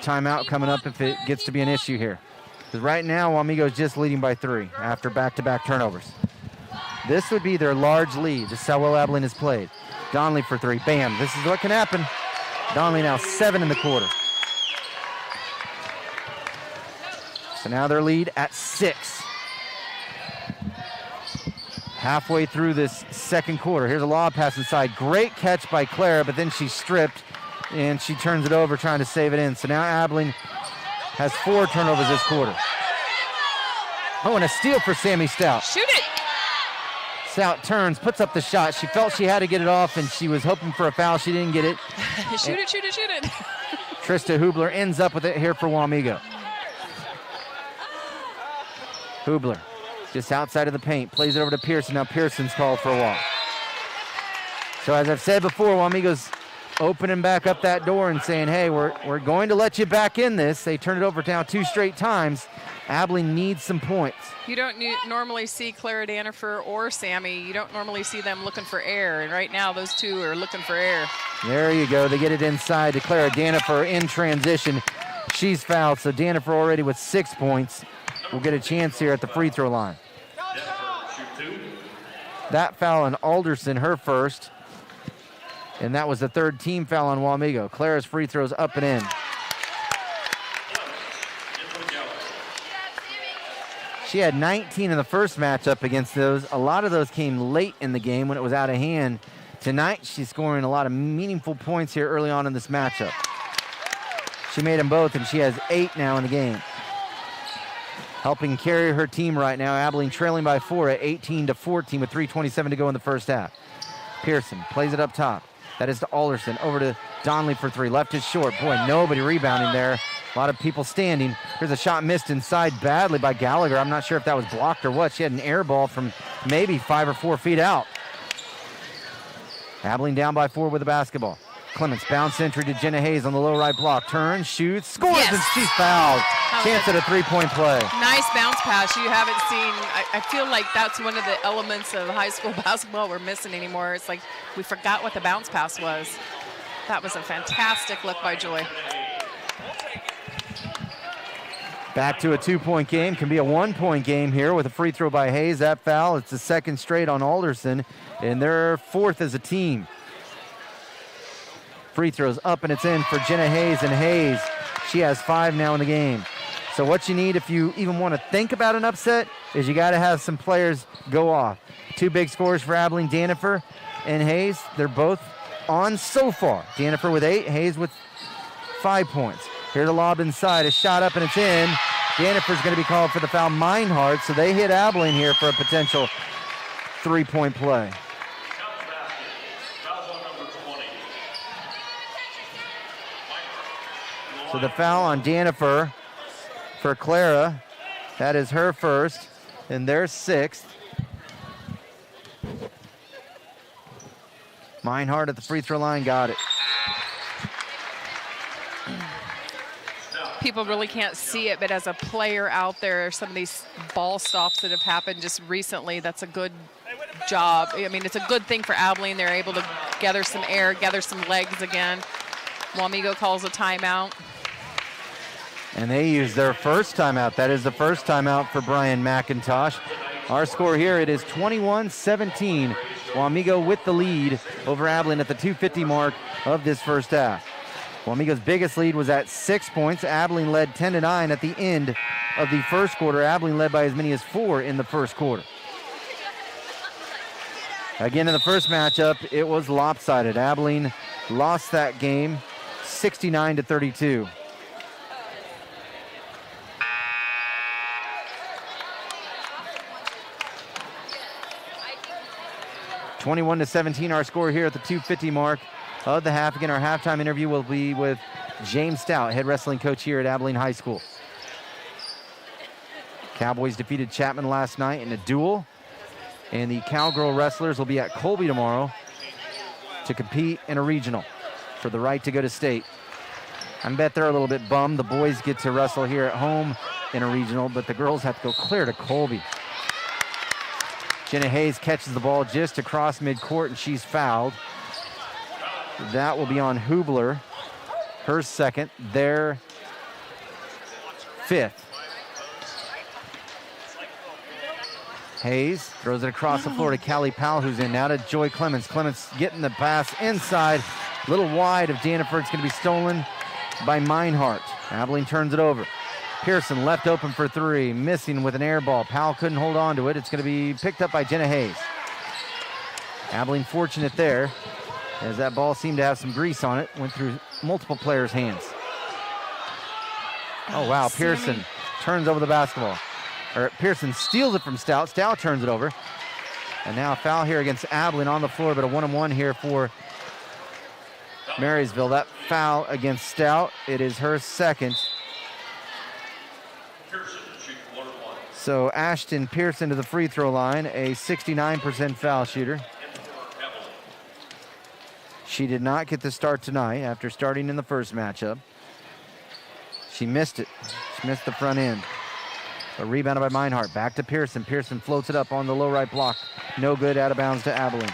timeout coming up if it gets to be an issue here. Because right now, Wamego is just leading by 3 after back-to-back turnovers. This would be their large lead. This is how well Abilene has played. Donnelly for 3. Bam. This is what can happen. Donnelly now 7 in the quarter. So now their lead at 6. Halfway through this second quarter. Here's a lob pass inside. Great catch by Clara, but then she's stripped, and she turns it over trying to save it in. So now Abilene has 4 turnovers this quarter. Oh, and a steal for Sammy Stout. Shoot it. Stout turns, puts up the shot. She felt she had to get it off, and she was hoping for a foul. She didn't get it. Shoot it. Trista Hubler ends up with it here for Wamego. Hubler just outside of the paint. Plays it over to Pearson. Now Pearson's called for a walk. So as I've said before, Wamego's opening back up that door and saying, hey, we're going to let you back in this. They turned it over now 2 straight times. Abilene needs some points. You don't normally see Clara Danifer or Sammy. You don't normally see them looking for air. And right now, those two are looking for air. There you go. They get it inside to Clara Danifer in transition. She's fouled, so Danifer already with 6 points. Will get a chance here at the free throw line. That foul on Alderson, her first. And that was the 3rd team foul on Wamego. Clara's free throws up and in. She had 19 in the first matchup against those. A lot of those came late in the game when it was out of hand. Tonight, she's scoring a lot of meaningful points here early on in this matchup. She made them both, and she has 8 now in the game. Helping carry her team right now. Abilene trailing by 4 at 18-14 with 3:27 to go in the first half. Pearson plays it up top. That is to Alderson. Over to Donnelly for 3. Left is short. Boy, nobody rebounding there. A lot of people standing. Here's a shot missed inside badly by Gallagher. I'm not sure if that was blocked or what. She had an air ball from maybe 5 or 4 feet out. Abilene down by 4 with the basketball. Clements bounce entry to Jenna Hayes on the low right block. Turns, shoots, scores, yes. And she's fouled. Chance at a 3-point play. Nice bounce pass. You haven't seen, I feel like that's one of the elements of high school basketball we're missing anymore. It's like we forgot what the bounce pass was. That was a fantastic look by Joy. Back to a 2-point game. Can be a 1-point game here with a free throw by Hayes. That foul, it's the 2nd straight on Alderson, and they're 4th as a team. Free throws up and it's in for Jenna Hayes, and Hayes, she has 5 now in the game. So what you need if you even want to think about an upset is you got to have some players go off. 2 big scores for Abilene, Danifer and Hayes. They're both on so far. Danifer with 8, Hayes with 5 points. Here to lob inside, a shot up and it's in. Danifer's going to be called for the foul. Meinhardt, so they hit Abilene here for a potential 3-point play. So the foul on Danifer for Clara. That is her first, and their 6th. Meinhardt at the free throw line, got it. People really can't see it, but as a player out there, some of these ball stops that have happened just recently, that's a good job. I mean, it's a good thing for Abilene. They're able to gather some air, gather some legs again. Wamego calls a timeout. And they use their first timeout. That is the first timeout for Brian McIntosh. Our score here, it is 21-17. Wamego with the lead over Abilene at the 2:50 mark of this first half. Wamego's biggest lead was at 6 points. Abilene led 10-9 at the end of the first quarter. Abilene led by as many as 4 in the first quarter. Again, in the first matchup, it was lopsided. Abilene lost that game 69-32. (21-17) our score here at the 2:50 mark of the half. Again, our halftime interview will be with James Stout, head wrestling coach here at Abilene High School. Cowboys defeated Chapman last night in a duel, and the Cowgirl wrestlers will be at Colby tomorrow to compete in a regional for the right to go to state. I bet they're a little bit bummed. The boys get to wrestle here at home in a regional, but the girls have to go clear to Colby. Jenna Hayes catches the ball just across midcourt, and she's fouled. That will be on Hubler. Her 2nd, their 5th. Hayes throws it across the floor to Callie Powell, who's in. Now to Joy Clements. Clements getting the pass inside. A little wide of Danifer. It's going to be stolen by Meinhardt. Abilene turns it over. Pearson left open for 3, missing with an air ball. Powell couldn't hold on to it. It's going to be picked up by Jenna Hayes. Abilene fortunate there, as that ball seemed to have some grease on it. Went through multiple players' hands. Oh, wow. Pearson turns over the basketball. Pearson steals it from Stout. Stout turns it over. And now a foul here against Abilene on the floor, but a 1-on-1 here for Marysville. That foul against Stout, it is her 2nd. So Ashton Pearson to the free throw line, a 69% foul shooter. She did not get the start tonight after starting in the first matchup. She missed it. She missed the front end. A rebounded by Meinhardt. Back to Pearson. Pearson floats it up on the low right block. No good, out of bounds to Abilene.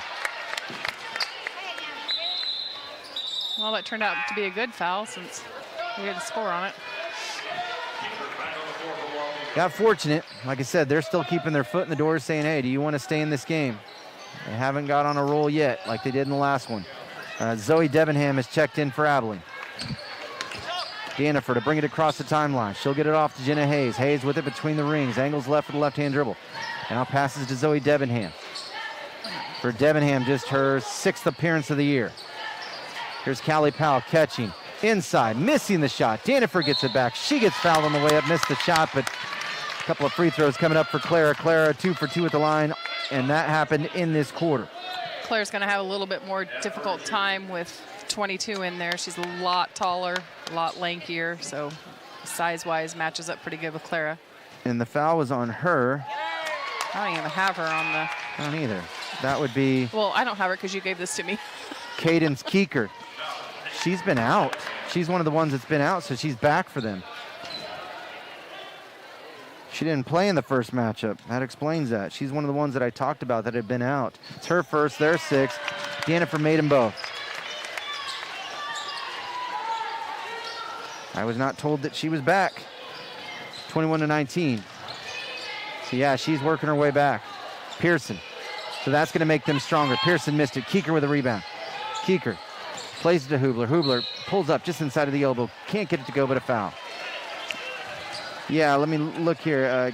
Well, that turned out to be a good foul since we had a score on it. Got fortunate. Like I said, they're still keeping their foot in the door saying, hey, do you want to stay in this game? They haven't got on a roll yet like they did in the last one. Zoe Debenham has checked in for Abilene. Danifer to bring it across the timeline. She'll get it off to Jenna Hayes. Hayes with it between the rings. Angles left with the left-hand dribble. Now passes to Zoe Debenham. For Debenham, just her 6th appearance of the year. Here's Callie Powell catching. Inside, missing the shot. Danifer gets it back. She gets fouled on the way up. Missed the shot, but a couple of free throws coming up for Clara. Clara 2 for 2 at the line, and that happened in this quarter. Claire's going to have a little bit more difficult time with 22 in there. She's a lot taller, a lot lankier, so size-wise matches up pretty good with Clara. And the foul was on her. I don't even have her on the... I don't either. That would be... Well, I don't have her because you gave this to me. Cadence Keeker. She's been out. She's one of the ones that's been out, so she's back for them. She didn't play in the first matchup. That explains that. She's one of the ones that I talked about that had been out. It's her first, their 6th. Danifer made them both. I was not told that she was back. 21-19. So yeah, she's working her way back. Pearson. So that's going to make them stronger. Pearson missed it. Keeker with a rebound. Keeker plays it to Hubler. Hubler pulls up just inside of the elbow. Can't get it to go, but a foul. Yeah, let me look here.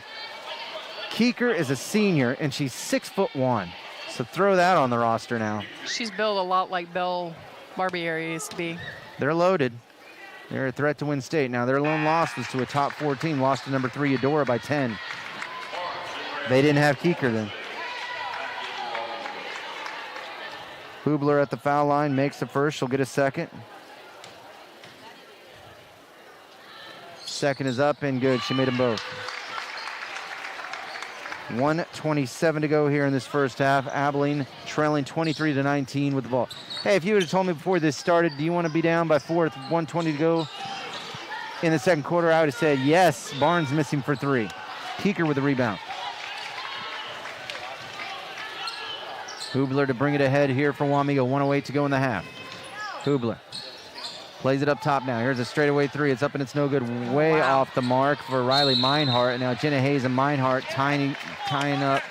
Keeker is a senior, and she's 6'1". So throw that on the roster now. She's built a lot like Belle Barbieri used to be. They're loaded. They're a threat to win state. Now, their lone loss was to a top 4 team. Lost to number 3, Eudora, by 10. They didn't have Keeker then. Hubler at the foul line makes the first. She'll get a second. Second is up and good. She made them both. 1:27 to go here in this first half. Abilene trailing 23-19 with the ball. Hey, if you would have told me before this started, do you want to be down by 4 with 1:20 to go in the second quarter, I would have said yes. Barnes missing for 3. Keeker with the rebound. Hubler to bring it ahead here for Wamego. 1:08 to go in the half. Hubler plays it up top now. Here's a straightaway 3. It's up and it's no good. Way off the mark for Riley Meinhardt. And now Jenna Hayes and Meinhardt tying up.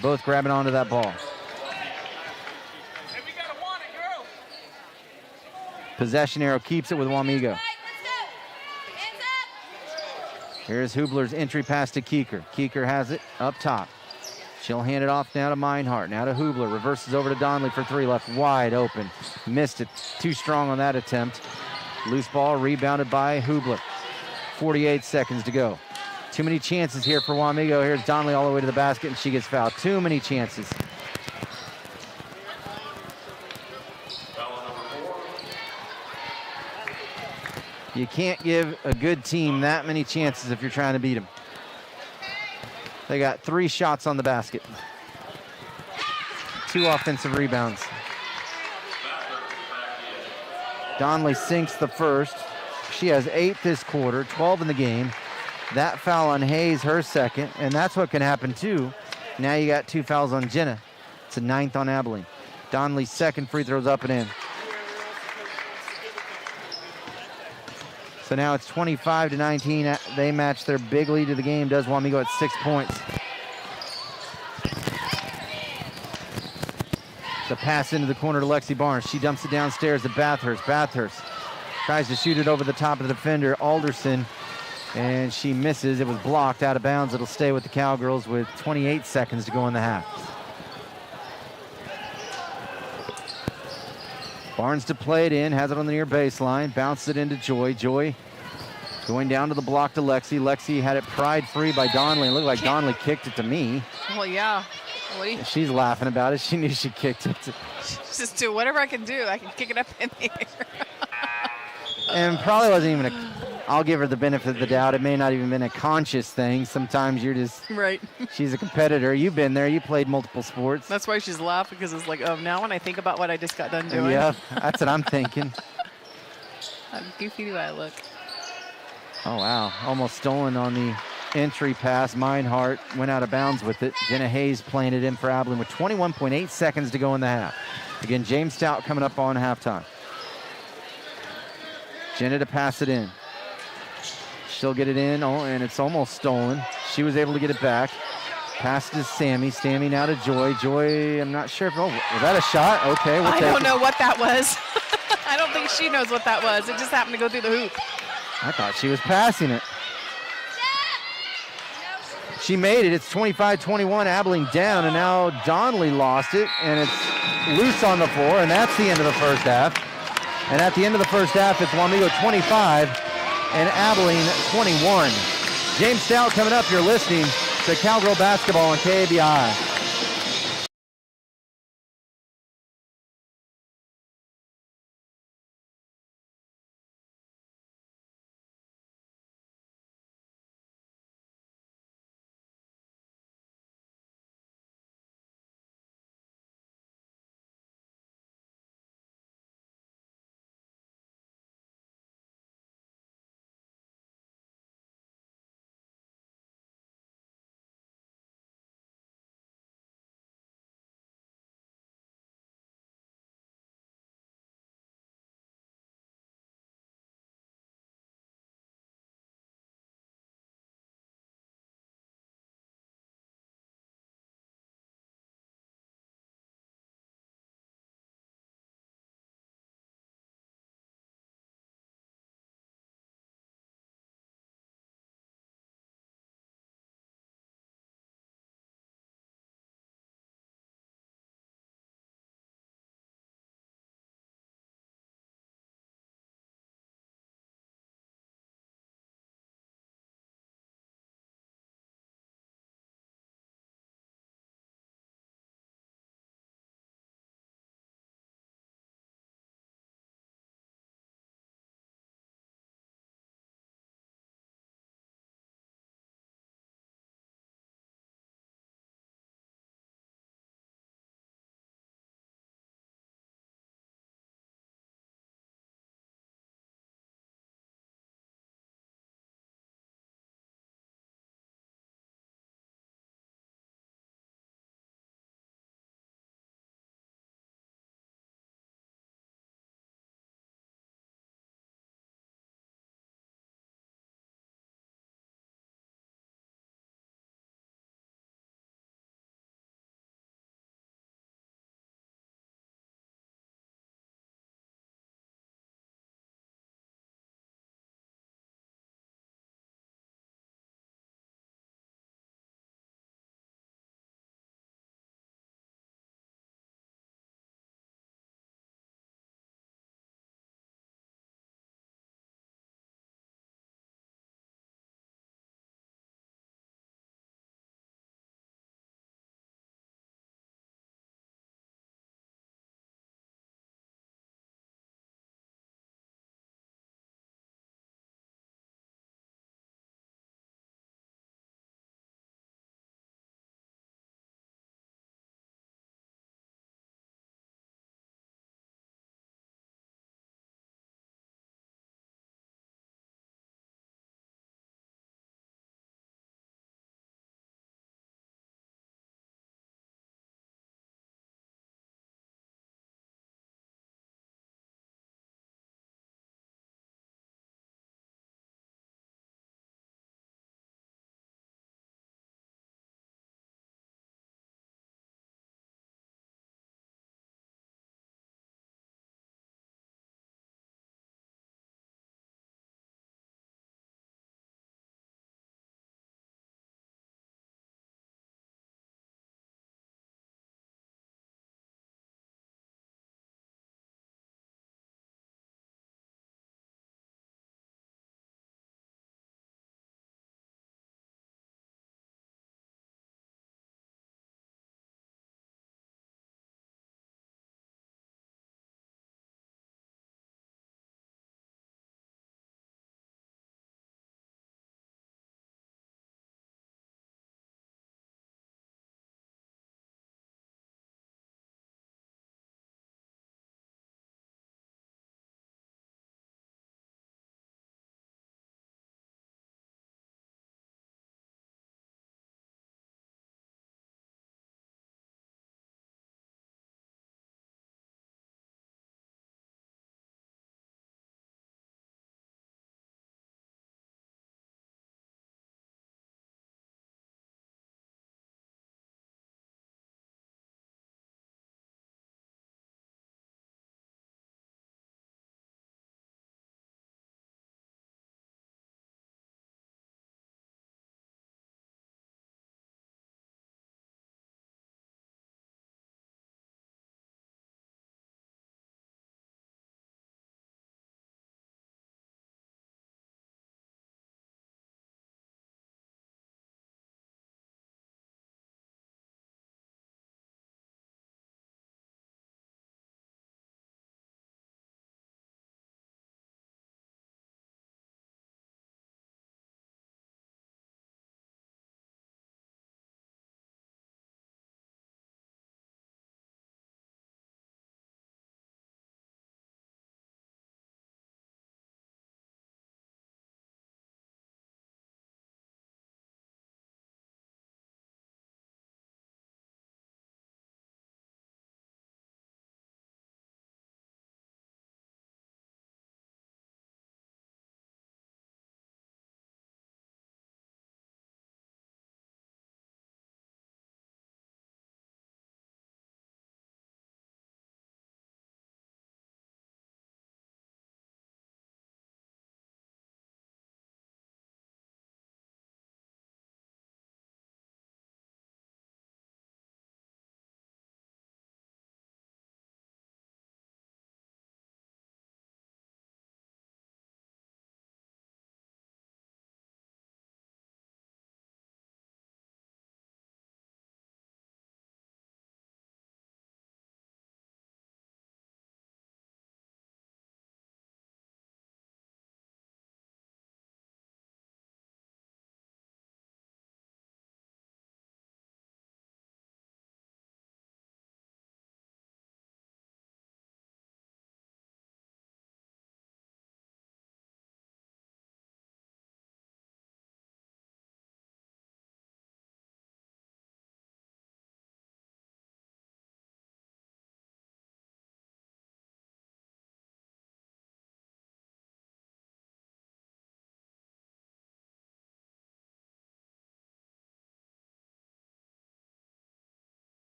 Both grabbing onto that ball. Possession arrow keeps it with Wamego. Here's Hubler's entry pass to Keeker. Keeker has it up top. She'll hand it off now to Meinhardt. Now to Hubler. Reverses over to Donnelly for 3. Left wide open. Missed it. Too strong on that attempt. Loose ball rebounded by Hubler. 48 seconds to go. Too many chances here for Wamego. Here's Donnelly all the way to the basket, and she gets fouled. Too many chances. You can't give a good team that many chances if you're trying to beat them. They got 3 shots on the basket. 2 offensive rebounds. Donnelly sinks the first. She has 8 this quarter, 12 in the game. That foul on Hayes, her second, and that's what can happen too. Now you got 2 fouls on Jenna. It's a 9th on Abilene. Donnelly's second free throw's up and in. So now it's 25-19. They match their big lead of the game. Does Wamego at 6 points. The pass into the corner to Lexi Barnes. She dumps it downstairs to Bathurst. Bathurst tries to shoot it over the top of the defender, Alderson, and she misses. It was blocked out of bounds. It'll stay with the Cowgirls with 28 seconds to go in the half. Barnes to play it in, has it on the near baseline, bounces it into Joy. Joy going down to the block to Lexi. Lexi had it pried free by Donnelly. It looked like Donnelly kicked it to me. Well, yeah. She's laughing about it. She knew she kicked it. Just do whatever I can do. I can kick it up in the air. And probably wasn't even a I'll give her the benefit of the doubt. It may not even been a conscious thing. Sometimes you're just, Right. she's a competitor. You've been there. You played multiple sports. That's why she's laughing, because it's like, oh, now when I think about what I just got done doing, Yeah, that's what I'm thinking. how goofy do I look? Oh, wow. Almost stolen on the entry pass. Meinhardt went out of bounds with it. Jenna Hayes playing it in for Abilene with 21.8 seconds to go in the half. Again, James Stout coming up on halftime. Jenna to pass it in. She'll get it in, and it's almost stolen. She was able to get it back. Pass to Sammy. Sammy now to Joy. Joy, I'm not sure if, was that a shot? Okay, we'll I take don't it. know what that was. I don't think she knows what that was. It just happened to go through the hoop. I thought she was passing it. She made it. It's 25-21. Abilene down, and now Donnelly lost it, and it's loose on the floor, and that's the end of the first half. And at the end of the first half, it's Wamego 25 and Abilene 21. James Stout coming up. You're listening to Cowgirl Basketball on KABI.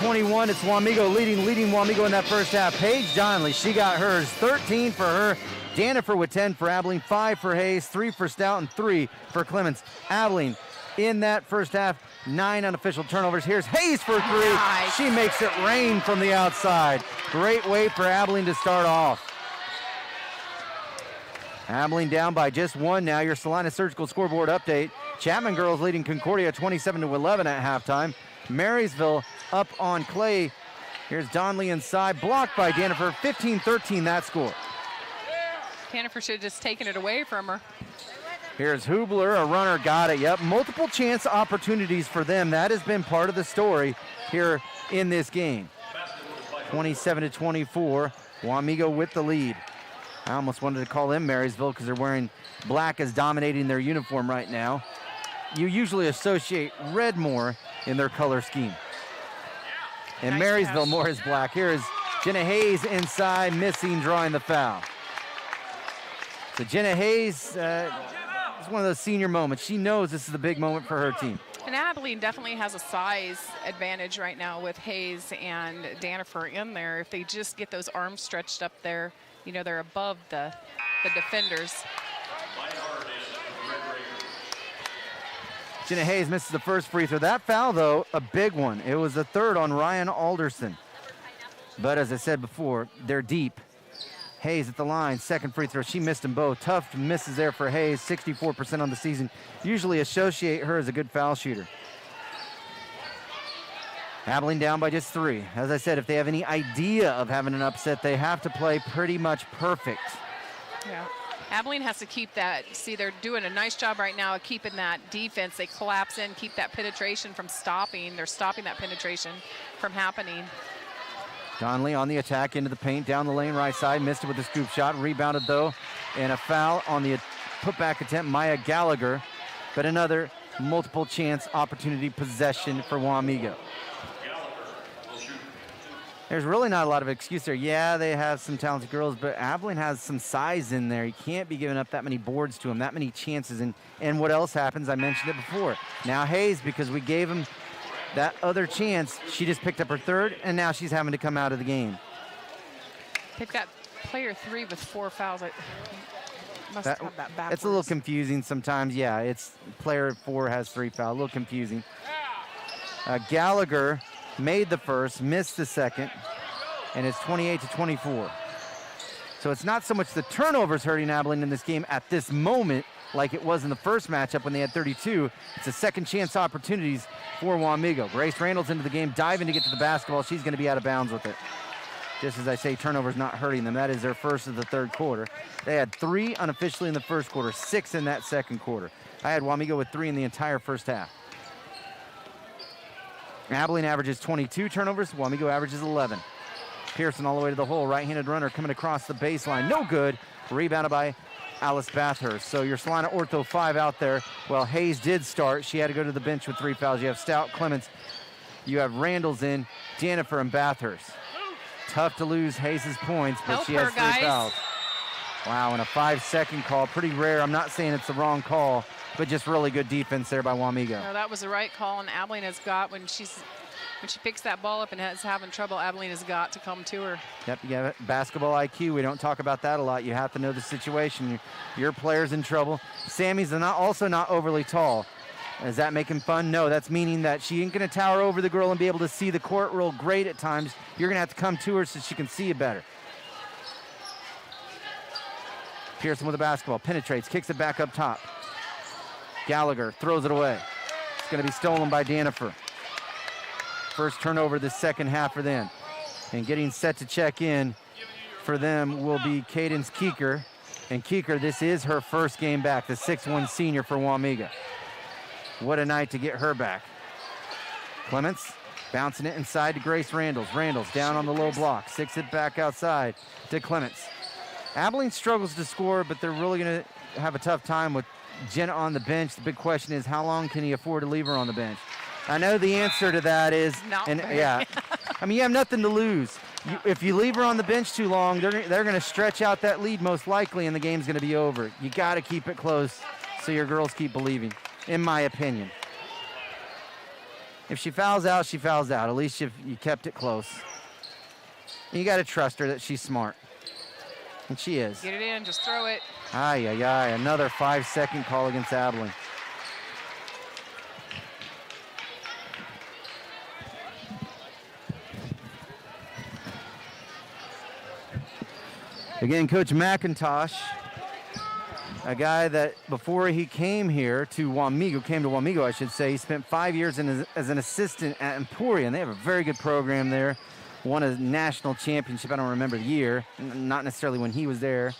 21. It's Wamego leading Wamego in that first half. Paige Donnelly, she got hers. 13 for her. Danifer with 10 for Abilene, 5 for Hayes, 3 for Stout, and 3 for Clements. Abilene in that first half, 9 unofficial turnovers. Here's Hayes for 3. Nice. She makes it rain from the outside. Great way for Abilene to start off. Abilene down by just 1 now. Your Salina Surgical scoreboard update. Chapman girls leading Concordia 27-11 at halftime. Marysville up on Clay. Here's Donnelly inside, blocked by Danifer. 15-13 that score. Danifer should have just taken it away from her. Here's Hubler, a runner, got it. Yep, multiple chance opportunities for them. That has been part of the story here in this game. 27-24, Wamego with the lead. I almost wanted to call them Marysville because they're wearing black as dominating their uniform right now. You usually associate red more in their color scheme. And Nice Marysville pass. more is black. Here is Jenna Hayes inside, missing, drawing the foul. So Jenna Hayes, it's one of those senior moments. She knows this is a big moment for her team. And Abilene definitely has a size advantage right now with Hayes and Danifer in there. If they just get those arms stretched up there, you know, they're above the defenders. Jenna Hayes misses the first free throw. That foul, though, a big one. It was the third on Ryan Alderson. But as I said before, they're deep. Hayes at the line, second free throw. She missed them both. Tough misses there for Hayes, 64% on the season. Usually associate her as a good foul shooter. Abilene down by just 3. As I said, if they have any idea of having an upset, they have to play pretty much perfect. Yeah. Abilene has to keep that. See, they're doing a nice job right now of keeping that defense. They collapse in, keep that penetration from stopping. They're stopping that penetration from happening. Donnelly on the attack into the paint, down the lane right side, missed it with a scoop shot, rebounded though, and a foul on the putback attempt, Maya Gallagher, but another multiple chance opportunity possession for Wamego. There's really not a lot of excuse there. Yeah, they have some talented girls, but Abilene has some size in there. You can't be giving up that many boards to them, that many chances, and what else happens? I mentioned it before. Now Hayes, because we gave him that other chance, she just picked up her third, and now she's having to come out of the game. They've got player 3 with 4 fouls. I must have that backwards. It's a little confusing sometimes. Yeah, it's player 4 has 3 fouls. A little confusing. Gallagher made the first, missed the second, and it's 28-24. So it's not so much the turnovers hurting Abilene in this game at this moment like it was in the first matchup when they had 32. It's a second chance opportunities for Wamego. Grace Randall's into the game, diving to get to the basketball. She's going to be out of bounds with it. Just as I say, turnovers not hurting them. That is their first of the third quarter. They had 3 unofficially in the first quarter, 6 in that second quarter. I had Wamego with 3 in the entire first half. Abilene averages 22 turnovers. Wamego averages 11. Pearson all the way to the hole. Right-handed runner coming across the baseline. No good. Rebounded by Alice Bathurst. So your Salina Ortho 5 out there. Well, Hayes did start. She had to go to the bench with 3 fouls. You have Stout, Clements. You have Randall's in, Danifer, and Bathurst. Tough to lose Hayes' points, but Help she has her, 3 guys. fouls. Wow, and a 5-second call. Pretty rare. I'm not saying it's the wrong call, but just really good defense there by Wamego. No, that was the right call, and Abilene has got, when she picks that ball up and is having trouble, Abilene has got to come to her. Yep, you have basketball IQ. We don't talk about that a lot. You have to know the situation. Your player's in trouble. Sammy's also not overly tall. Is that making fun? No, that's meaning that she ain't going to tower over the girl and be able to see the court real great at times. You're going to have to come to her so she can see you better. Pearson with the basketball, penetrates, kicks it back up top. Gallagher throws it away. It's going to be stolen by Danifer. First turnover this second half for them. And getting set to check in for them will be Cadence Keeker. And Keeker, this is her first game back, the 6'1 senior for Wamego. What a night to get her back. Clements bouncing it inside to Grace Randalls. Randalls down on the low block. 6 it back outside to Clements. Abilene struggles to score, but they're really going to have a tough time with Jenna on the bench. The big question is, how long can he afford to leave her on the bench? I know the answer to that is, yeah, I mean, you have nothing to lose. If you leave her on the bench too long, they're going to stretch out that lead most likely, and the game's going to be over. You got to keep it close so your girls keep believing, in my opinion. If she fouls out, she fouls out. At least you kept it close. And you got to trust her that she's smart. And she is. Get it in, just throw it. Ay. Another 5-second call against Abilene. Again, Coach McIntosh, a guy that before he came here to Wamego, I should say, he spent 5 years as an assistant at Emporia. They have a very good program there. Won a national championship. I don't remember the year. Not necessarily when he was there.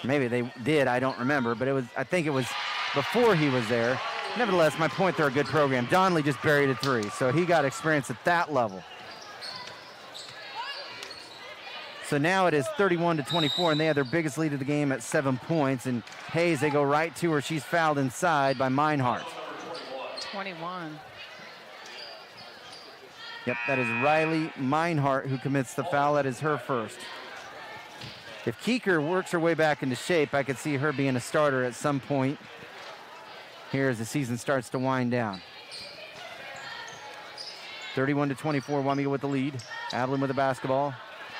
Maybe they did. I don't remember. But I think it was before he was there. Nevertheless, my point, they're a good program. Donnelly just buried a 3, so he got experience at that level. So now it is 31-24, and they have their biggest lead of the game at 7 points. And Hayes, they go right to her. She's fouled inside by Meinhardt. 21. Yep, that is Riley Meinhardt who commits the foul. That is her first. If Keeker works her way back into shape, I could see her being a starter at some point here as the season starts to wind down. 31-24, Wamego with the lead. Abilene with the basketball.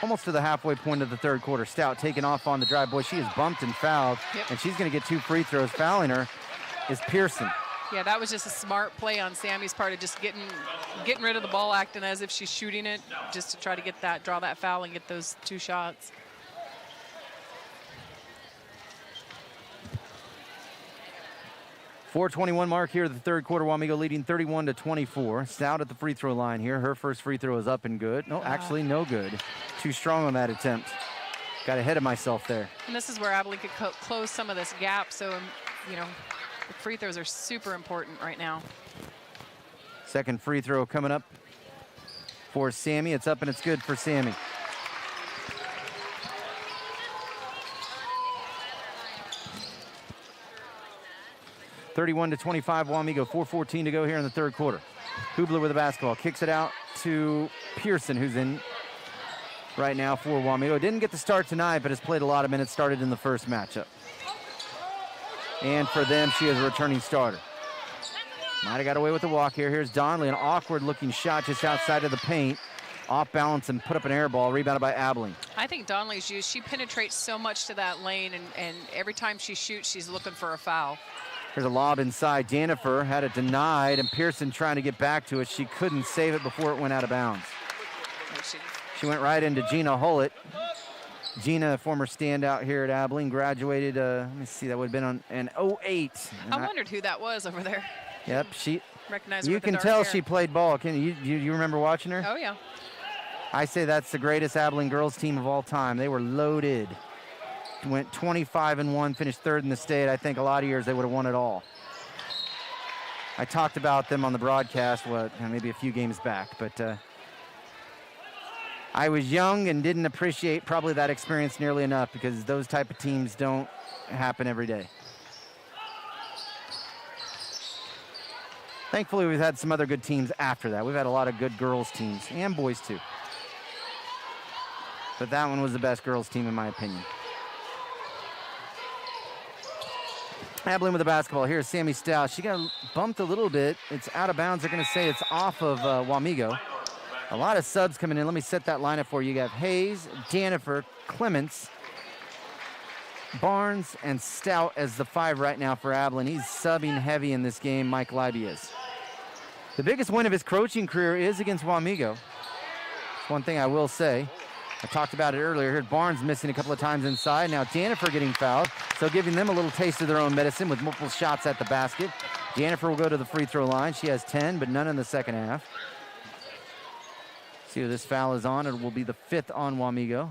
Almost to the halfway point of the third quarter. Stout taking off on the drive. Boy, she is bumped and fouled, and she's going to get 2 free throws. Fouling her is Pearson. Yeah, that was just a smart play on Sammy's part of just getting rid of the ball, acting as if she's shooting it, just to try to draw that foul and get those 2 shots. .421 mark here of the third quarter. Wamego leading 31-24. Stout at the free throw line here. Her first free throw is up and good. No, actually no good. Too strong on that attempt. Got ahead of myself there. And this is where Abilene could close some of this gap. So, the free throws are super important right now. Second free throw coming up for Sammy. It's up and it's good for Sammy. .31-25, Wamego, 4:14 to go here in the third quarter. Hubler with the basketball, kicks it out to Pearson, who's in right now for Wamego. Didn't get the start tonight, but has played a lot of minutes, started in the first matchup. And for them, she is a returning starter. Might have got away with the walk here. Here's Donnelly, an awkward-looking shot just outside of the paint. Off balance and put up an air ball, rebounded by Abilene. I think Donnelly's used, she penetrates so much to that lane, and every time she shoots, she's looking for a foul. Here's a lob inside. Danifer had it denied, and Pearson trying to get back to it. She couldn't save it before it went out of bounds. She went right into Gina Hullett. Gina, a former standout here at Abilene, graduated, let me see, that would have been on an 08. I wondered who that was over there. Yep, she. Recognized her you with the can dark tell hair. she played ball. Can you remember watching her? Oh, yeah. I say that's the greatest Abilene girls team of all time. They were loaded. Went 25-1, finished third in the state. I think a lot of years they would have won it all. I talked about them on the broadcast, maybe a few games back, but I was young and didn't appreciate probably that experience nearly enough because those type of teams don't happen every day. Thankfully, we've had some other good teams after that. We've had a lot of good girls teams and boys too. But that one was the best girls team in my opinion. Abilene with the basketball. Here's Sammy Stout. She got bumped a little bit. It's out of bounds. They're going to say it's off of Wamego. A lot of subs coming in. Let me set that lineup for you. You have Hayes, Danifer, Clements, Barnes, and Stout as the 5 right now for Abilene. He's subbing heavy in this game, Mike Leiby is. The biggest win of his coaching career is against Wamego. That's one thing I will say. I talked about it earlier. Here's Barnes missing a couple of times inside. Now Danifer getting fouled, so giving them a little taste of their own medicine with multiple shots at the basket. Danifer will go to the free throw line. She has 10, but none in the second half. See who this foul is on. It will be the 5th on Wamego.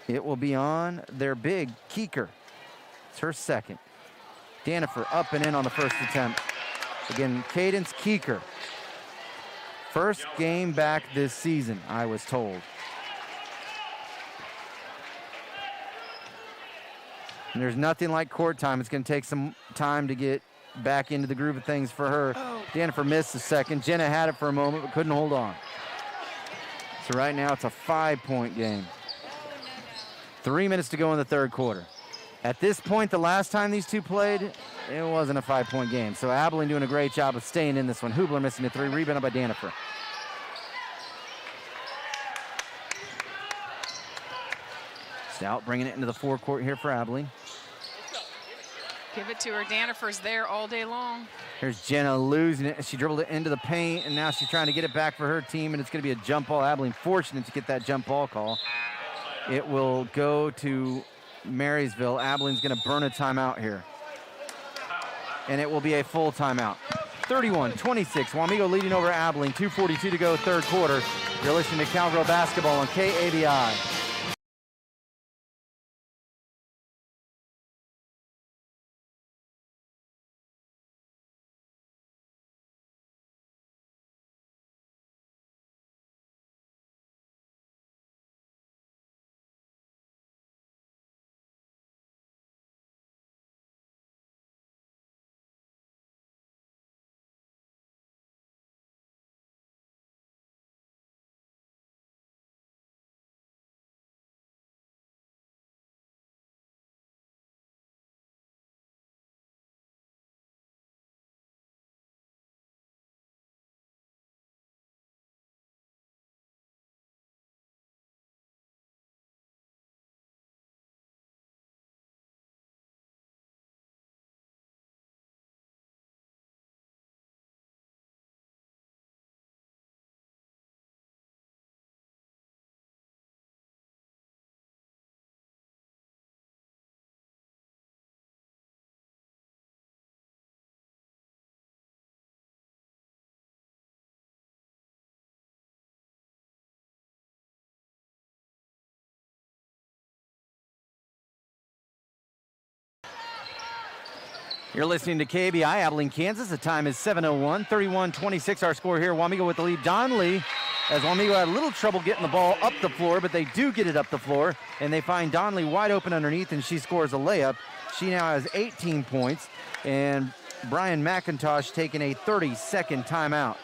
It will be on their big Keeker. It's her second. Danifer up and in on the first attempt. Again, Cadence Keeker. First game back this season, I was told. And there's nothing like court time. It's going to take some time to get back into the groove of things for her. Danifer missed the second. Jenna had it for a moment, but couldn't hold on. So right now it's a 5-point game. 3 minutes to go in the third quarter. At this point, the last time these two played, it wasn't a 5-point game. So Abilene doing a great job of staying in this one. Hubler missing a 3, rebounded by Danifer. Stout bringing it into the forecourt here for Abilene. Give it to her. Danifer's there all day long. Here's Jenna losing it. She dribbled it into the paint, and now she's trying to get it back for her team, and it's going to be a jump ball. Abilene fortunate to get that jump ball call. It will go to Marysville. Abilene's going to burn a timeout here. And it will be a full timeout. 31-26. Wamego leading over Abilene. 2:42 to go, third quarter. You're listening to Cowgirl Basketball on KABI. You're listening to KBI, Abilene, Kansas. The time is 7:01, 31-26 our score here. Wamego with the lead. Donnelly, as Wamego had a little trouble getting the ball up the floor, but they do get it up the floor, and they find Donnelly wide open underneath, and she scores a layup. She now has 18 points, and Brian McIntosh taking a 30-second timeout.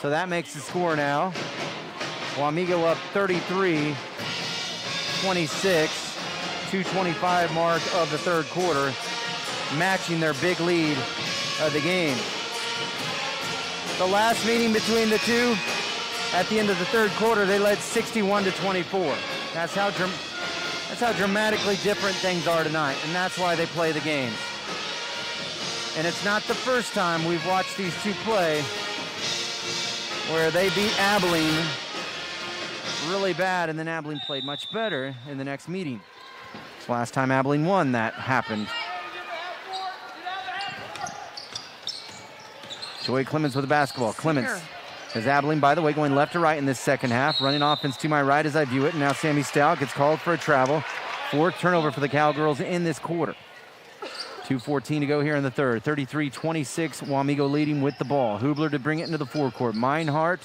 So that makes the score now. Wamego up 33-26, 2:25 mark of the third quarter, matching their big lead of the game. The last meeting between the two, at the end of the third quarter, they led 61-24. That's how dramatically different things are tonight, and that's why they play the games. And it's not the first time we've watched these two play where they beat Abilene really bad, and then Abilene played much better in the next meeting. It's last time Abilene won that happened. Joy Clemens with the basketball. Clemens has Abilene, by the way, going left to right in this second half. Running offense to my right as I view it. And now Sammy Stout gets called for a travel. Fourth turnover for the Cowgirls in this quarter. 2:14 to go here in the third. 33-26, Wamego leading with the ball. Hubler to bring it into the forecourt. Meinhardt,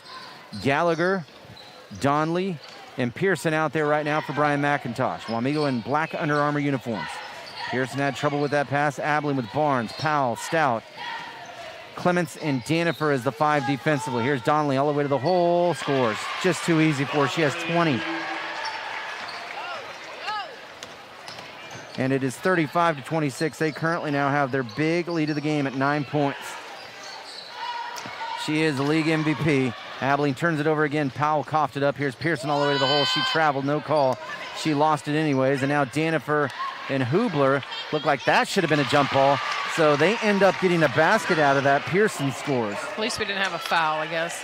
Gallagher, Donnelly, and Pearson out there right now for Brian McIntosh. Wamego in black Under Armour uniforms. Pearson had trouble with that pass. Abilene with Barnes, Powell, Stout, Clements, and Danifer as the 5 defensively. Here's Donnelly all the way to the hole. Scores. Just too easy for her. She has 20. And it is 35-26. They currently now have their big lead of the game at 9 points. She is the league MVP. Abilene turns it over again. Powell coughed it up. Here's Pearson all the way to the hole. She traveled, no call. She lost it anyways. And now Danifer and Hubler look like that should have been a jump ball. So they end up getting a basket out of that. Pearson scores. At least we didn't have a foul, I guess.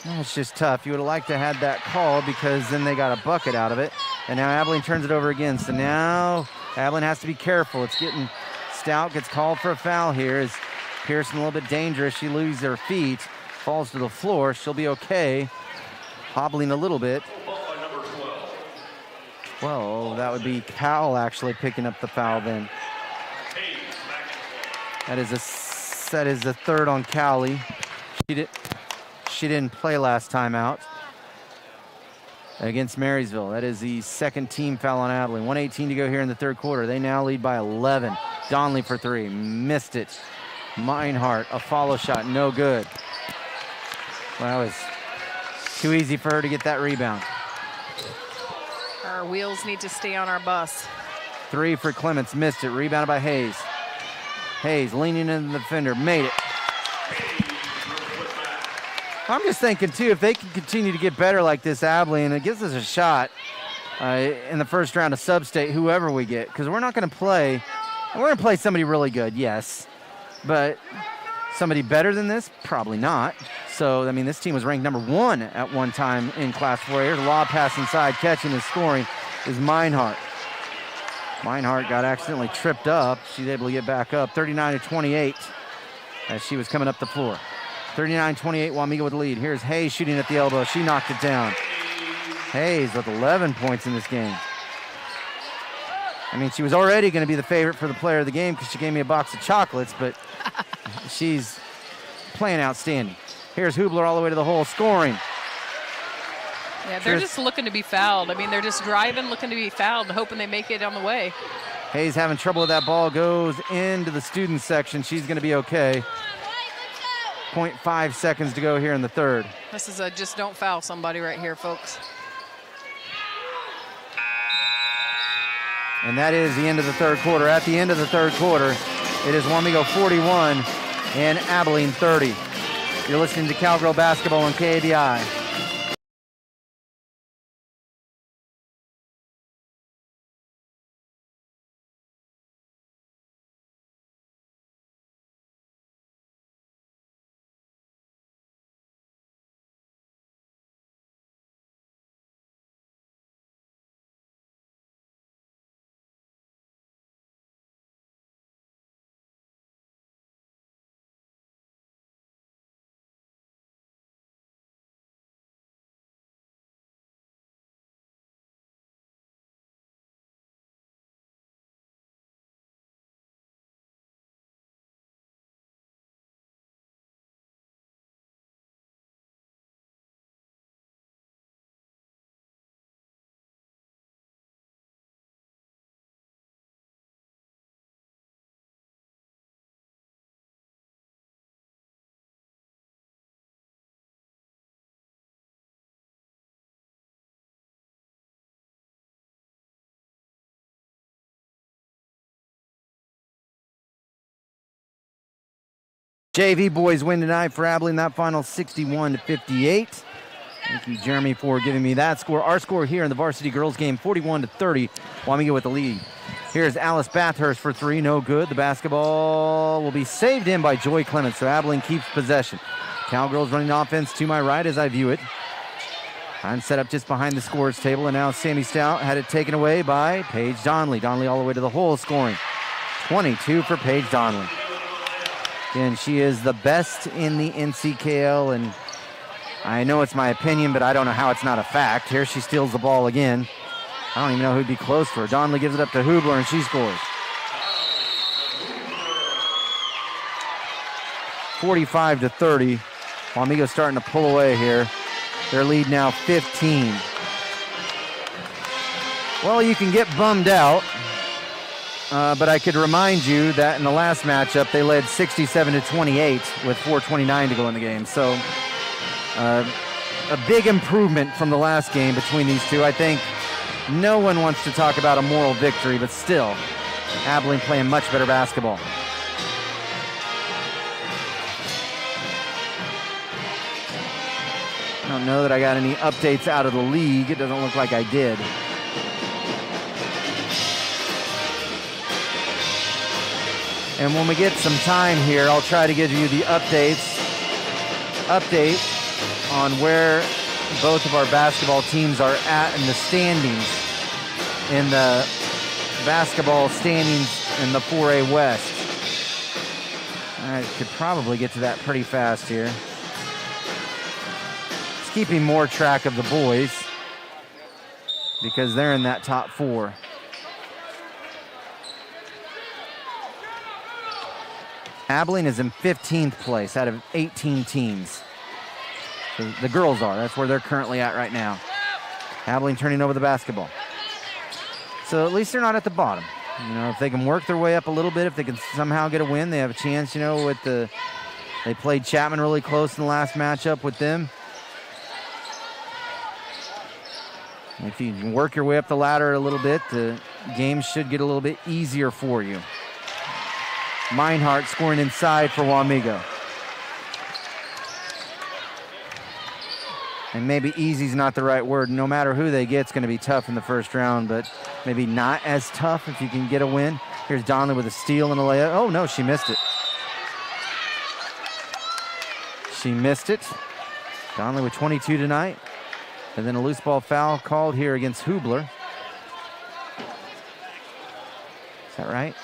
Well, it's just tough. You would have liked to have had that call because then they got a bucket out of it. And now Abilene turns it over again. So now Abilene has to be careful. It's getting Stout gets called for a foul here. Is Pearson a little bit dangerous? She loses her feet, falls to the floor. She'll be okay. Hobbling a little bit. 12, that would be Powell actually picking up the foul then. That is a third on Cowley. She didn't play last time out against Marysville. That is the second team foul on Abilene. 1:18 to go here in the third quarter. They now lead by 11. Donnelly for 3, missed it. Meinhardt, a follow shot, no good. Well, that was too easy for her to get that rebound. Our wheels need to stay on our bus. 3 for Clements, missed it. Rebounded by Hayes. Hayes leaning into the defender, made it. I'm just thinking, too, if they can continue to get better like this, Abilene, it gives us a shot in the first round of sub-state, whoever we get, because we're not going to play. We're going to play somebody really good, yes, but somebody better than this? Probably not. So, I mean, this team was ranked number 1 at one time in Class 4A. Here's a lob pass inside, catching and scoring is Meinhardt. Meinhardt got accidentally tripped up. She's able to get back up, 39-28, as she was coming up the floor. 39-28, Wamego with the lead. Here's Hayes shooting at the elbow. She knocked it down. Hayes with 11 points in this game. I mean, she was already going to be the favorite for the player of the game because she gave me a box of chocolates, but she's playing outstanding. Here's Hubler all the way to the hole, scoring. Yeah, they're just looking to be fouled. I mean, they're just driving, looking to be fouled, hoping they make it on the way. Hayes having trouble with that ball, goes into the student section. She's going to be okay. 0.5 seconds to go here in the third. This is a just don't foul somebody right here, folks. And that is the end of the third quarter. At the end of the third quarter, it is Wamego 41 and Abilene 30. You're listening to Cowgirl Basketball on KADI. JV boys win tonight for Abilene, that final 61-58. Thank you, Jeremy, for giving me that score. Our score here in the varsity girls game, 41-30. Wamego with the lead. Here's Alice Bathurst for three, no good. The basketball will be saved in by Joy Clements, so Abilene keeps possession. Cowgirls running offense to my right as I view it. I'm set up just behind the scores table, and now Sammy Stout had it taken away by Paige Donnelly. Donnelly all the way to the hole, scoring 22 for Paige Donnelly. Again, she is the best in the NCKL, and I know it's my opinion, but I don't know how it's not a fact. Here she steals the ball again. I don't even know who'd be close to her. Donnelly gives it up to Hubler, and she scores. 45-30. Wamego starting to pull away here. Their lead now 15. Well, you can get bummed out, but I could remind you that in the last matchup, they led 67-28 with 4:29 to go in the game. So a big improvement from the last game between these two. I think no one wants to talk about a moral victory, but still, Abilene playing much better basketball. I don't know that I got any updates out of the league. It doesn't look like I did. And when we get some time here, I'll try to give you the update on where both of our basketball teams are at in the standings, in the basketball standings in the 4A West. I could probably get to that pretty fast here. Just keeping more track of the boys because they're in that top four. Abilene is in 15th place out of 18 teams. So the girls are. That's where they're currently at right now. Abilene turning over the basketball. So at least they're not at the bottom. You know, if they can work their way up a little bit, if they can somehow get a win, they have a chance, you know, with they played Chapman really close in the last matchup with them. If you can work your way up the ladder a little bit, the game should get a little bit easier for you. Meinhardt scoring inside for Wamego. And maybe easy's not the right word. No matter who they get, it's going to be tough in the first round, but maybe not as tough if you can get a win. Here's Donnelly with a steal and a layup. Oh, no, she missed it. She missed it. Donnelly with 22 tonight. And then a loose ball foul called here against Hubler. Is that right?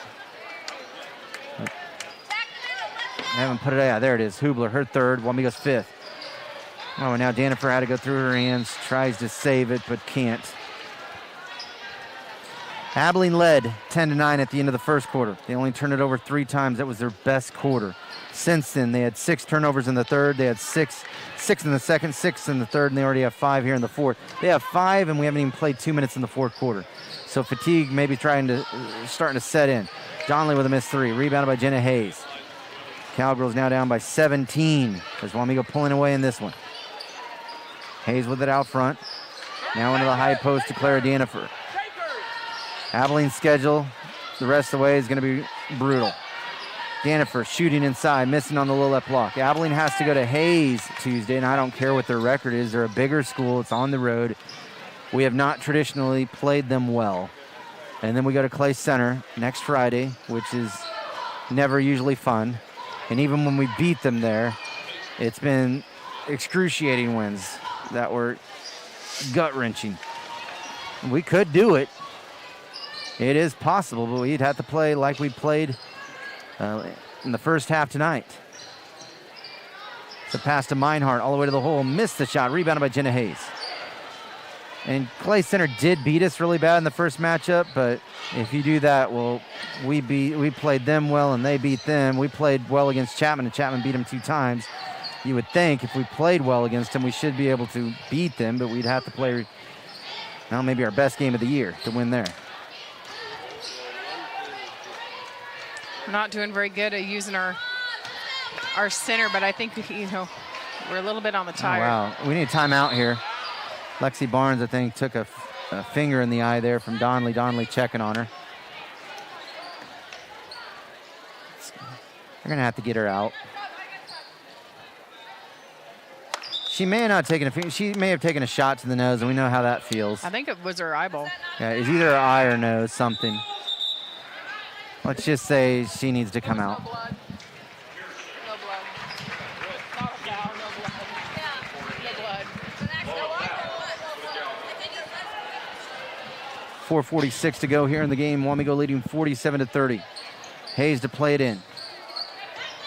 I haven't put it out. Yeah, there it is. Hubler, her third. Wamego's fifth. Oh, and now Danifer had to go through her hands. Tries to save it, but can't. Abilene led 10-9 at the end of the first quarter. They only turned it over 3 times. That was their best quarter. Since then, they had 6 turnovers in the third. They had six in the second, 6 in the third, and they already have 5 here in the fourth. They have 5, and we haven't even played 2 minutes in the fourth quarter. So fatigue maybe starting to set in. Donnelly with a missed 3. Rebounded by Jenna Hayes. Cowgirls now down by 17. There's Wamego pulling away in this one. Hayes with it out front. Now into the high post to Clara Danifer. Abilene's schedule the rest of the way is going to be brutal. Danifer shooting inside, missing on the low left block. Abilene has to go to Hayes Tuesday, and I don't care what their record is. They're a bigger school. It's on the road. We have not traditionally played them well. And then we go to Clay Center next Friday, which is never usually fun. And even when we beat them there, it's been excruciating wins that were gut-wrenching. We could do it. It is possible, but we'd have to play like we played in the first half tonight. It's a pass to Meinhardt all the way to the hole. Missed the shot. Rebounded by Jenna Hayes. And Clay Center did beat us really bad in the first matchup, but if you do that, well, we played them well and they beat them. We played well against Chapman, and Chapman beat them 2 times. You would think if we played well against them, we should be able to beat them, but we'd have to play, well, maybe our best game of the year to win there. We're not doing very good at using our center, but I think, we're a little bit on the tire. Oh, wow. We need a timeout here. Lexi Barnes, I think, took a finger in the eye there from Donnelly. Donnelly checking on her. They're going to have to get her out. She may not have taken a finger. She may have taken a shot to the nose, and we know how that feels. I think it was her eyeball. Yeah, it's either her eye or nose, something. Let's just say she needs to come out. No blood. No blood. Not a foul, no blood. No blood. 4:46 to go here in the game. Wamego leading 47-30. Hayes to play it in.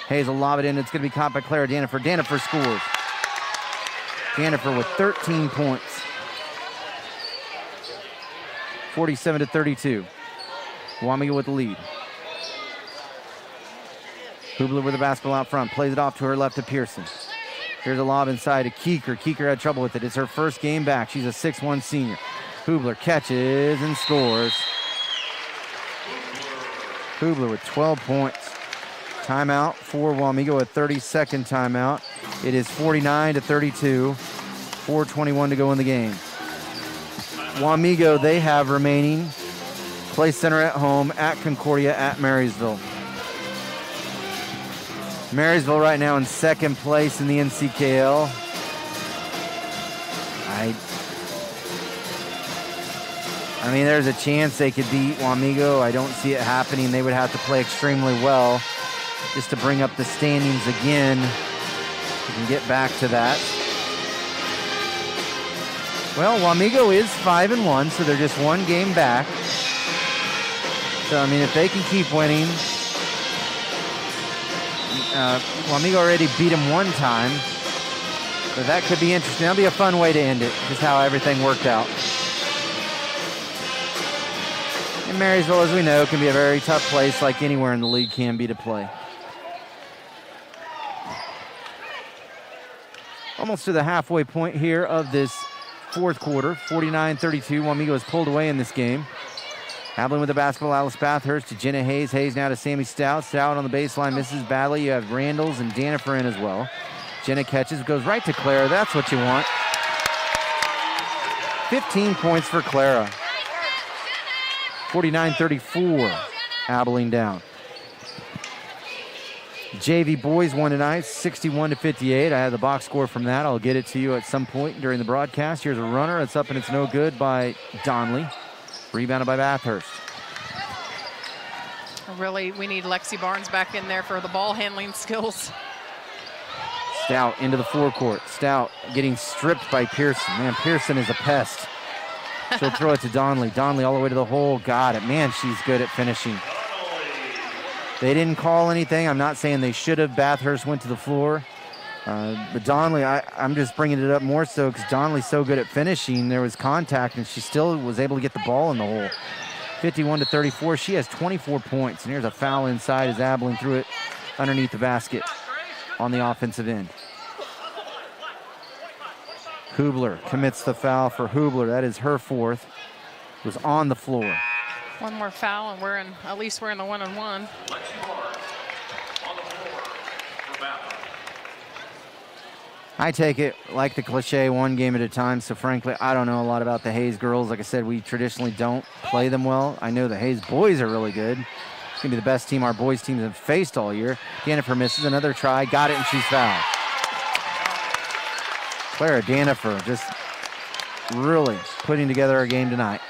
Hayes will lob it in. It's going to be caught by Clara Danifer. Danifer scores. Danifer with 13 points. 47-32. Wamego with the lead. Hubler with the basketball out front. Plays it off to her left to Pearson. Here's a lob inside to Keeker. Keeker had trouble with it. It's her first game back. She's a 6'1 senior. Hubler catches and scores. Hubler with 12 points. Timeout for Wamego, a 30-second timeout. It is 49-32. 4:21 to go in the game. Wamego, they have remaining Clay Center at home, at Concordia, at Marysville. Marysville right now in second place in the NCKL. I mean, there's a chance they could beat Wamego. I don't see it happening. They would have to play extremely well just to bring up the standings again. We can get back to that. Well, Wamego is 5-1, so they're just 1 game back. So, I mean, if they can keep winning, Wamego already beat them 1 time. So that could be interesting. That'll be a fun way to end it, just how everything worked out. And Marysville, as we know, can be a very tough place, like anywhere in the league can be to play. Almost to the halfway point here of this fourth quarter. 49-32. Wamego has pulled away in this game. Abilene with the basketball. Alice Bathurst to Jenna Hayes. Hayes now to Sammy Stout. Stout on the baseline misses badly. You have Randalls and Danifer in as well. Jenna catches, goes right to Clara. That's what you want. 15 points for Clara. 49-34. Abilene down. JV boys won tonight, 61-58. I have the box score from that. I'll get it to you at some point during the broadcast. Here's a runner. It's up and it's no good by Donley. Rebounded by Bathurst. Really, we need Lexi Barnes back in there for the ball handling skills. Stout into the forecourt. Stout getting stripped by Pearson. Man, Pearson is a pest. She'll throw it to Donley. Donley all the way to the hole. Got it. Man, she's good at finishing. They didn't call anything. I'm not saying they should have. Bathurst went to the floor. But Donley, I'm just bringing it up more so because Donley's so good at finishing. There was contact, and she still was able to get the ball in the hole. 51-34. She has 24 points. And here's a foul inside as Abilene threw it underneath the basket on the offensive end. Hubler commits the foul for Hubler. That is her fourth. Was on the floor. One more foul, and at least we're in the one-on-one. Lexi Barnes on the floor for Bathurst. I take it like the cliche, one game at a time. So frankly, I don't know a lot about the Hayes girls. Like I said, we traditionally don't play them well. I know the Hayes boys are really good. It's going to be the best team our boys teams have faced all year. Danifer misses another try. Got it, and she's fouled. Clara Danifer just really putting together a game tonight.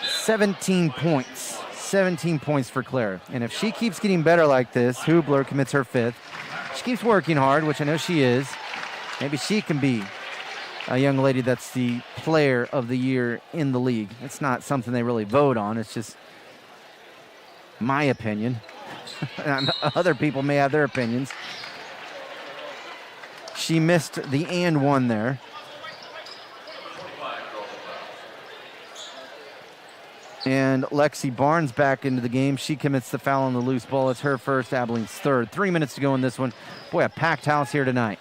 17 points. 17 points for Clara. And if she keeps getting better like this, Hubler commits her fifth. She keeps working hard, which I know she is. Maybe she can be a young lady that's the player of the year in the league. It's not something they really vote on. It's just my opinion. Other people may have their opinions. She missed the and one there. And Lexi Barnes back into the game. She commits the foul on the loose ball. It's her first, Abilene's third. 3 minutes to go in this one. Boy, a packed house here tonight.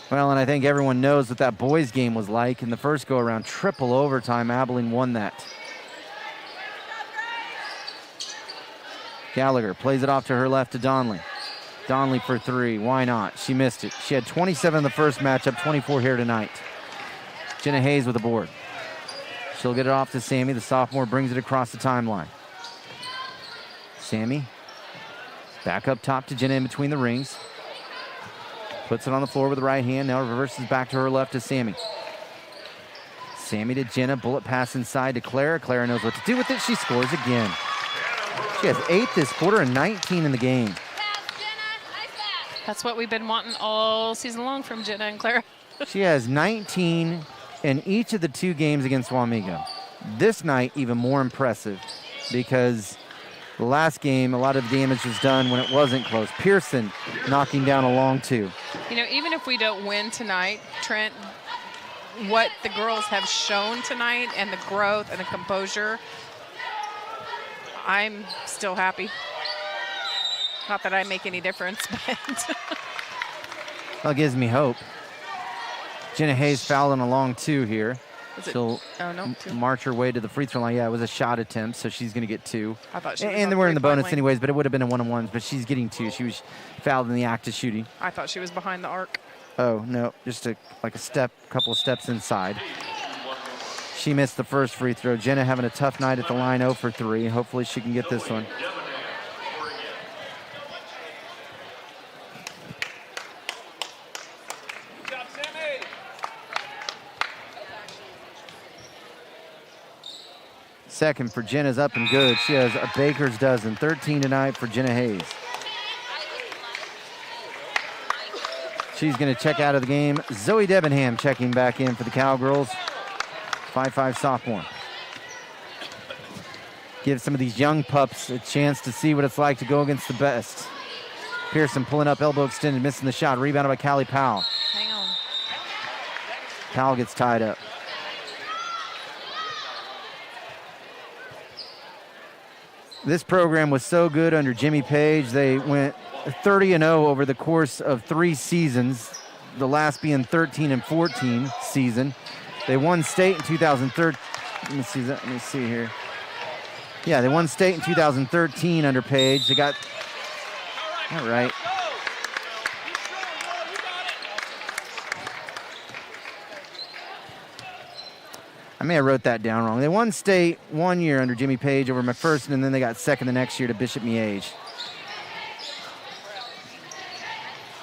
Well, and I think everyone knows what that boys game was like. In the first go-around, triple overtime, Abilene won that. Gallagher plays it off to her left to Donley. Donley for three. Why not? She missed it. She had 27 in the first matchup, 24 here tonight. Jenna Hayes with the board. She'll get it off to Sammy. The sophomore brings it across the timeline. Sammy back up top to Jenna in between the rings. Puts it on the floor with the right hand. Now reverses back to her left to Sammy. Sammy to Jenna. Bullet pass inside to Clara. Clara knows what to do with it. She scores again. She has 8 this quarter and 19 in the game. That's what we've been wanting all season long from Jenna and Clara. She has 19 in each of the 2 games against Wamego. This night, even more impressive because the last game, a lot of damage was done when it wasn't close. Pearson knocking down a long 2. You know, even if we don't win tonight, Trent, what the girls have shown tonight and the growth and the composure, I'm still happy. Not that I make any difference, but Well, it gives me hope. Jenna Hayes fouling a long 2 here. She'll march her way to the free throw line. Yeah, it was a shot attempt, so she's going to get 2. I thought she was and they were in the bonus anyways, but it would have been a one-on-ones, but she's getting 2. She was fouled in the act of shooting. I thought she was behind the arc. Oh, no, just a couple of steps inside. She missed the first free throw. Jenna having a tough night at the line, 0 for 3. Hopefully she can get this one. Second for Jenna's up and good. She has a baker's dozen. 13 tonight for Jenna Hayes. She's going to check out of the game. Zoe Debenham checking back in for the Cowgirls. 5'5" sophomore. Give some of these young pups a chance to see what it's like to go against the best. Pearson pulling up, elbow extended, missing the shot. Rebounded by Callie Powell. Hang on. Powell gets tied up. This program was so good under Jimmy Page. They went 30-0 over the course of 3 seasons, the last being 13-14 season. They won state in 2013. Let me see here. Yeah, they won state in 2013 under Page. They got, all right. I may have wrote that down wrong. They won state 1 year under Jimmy Page over McPherson, and then they got second the next year to Bishop Miege.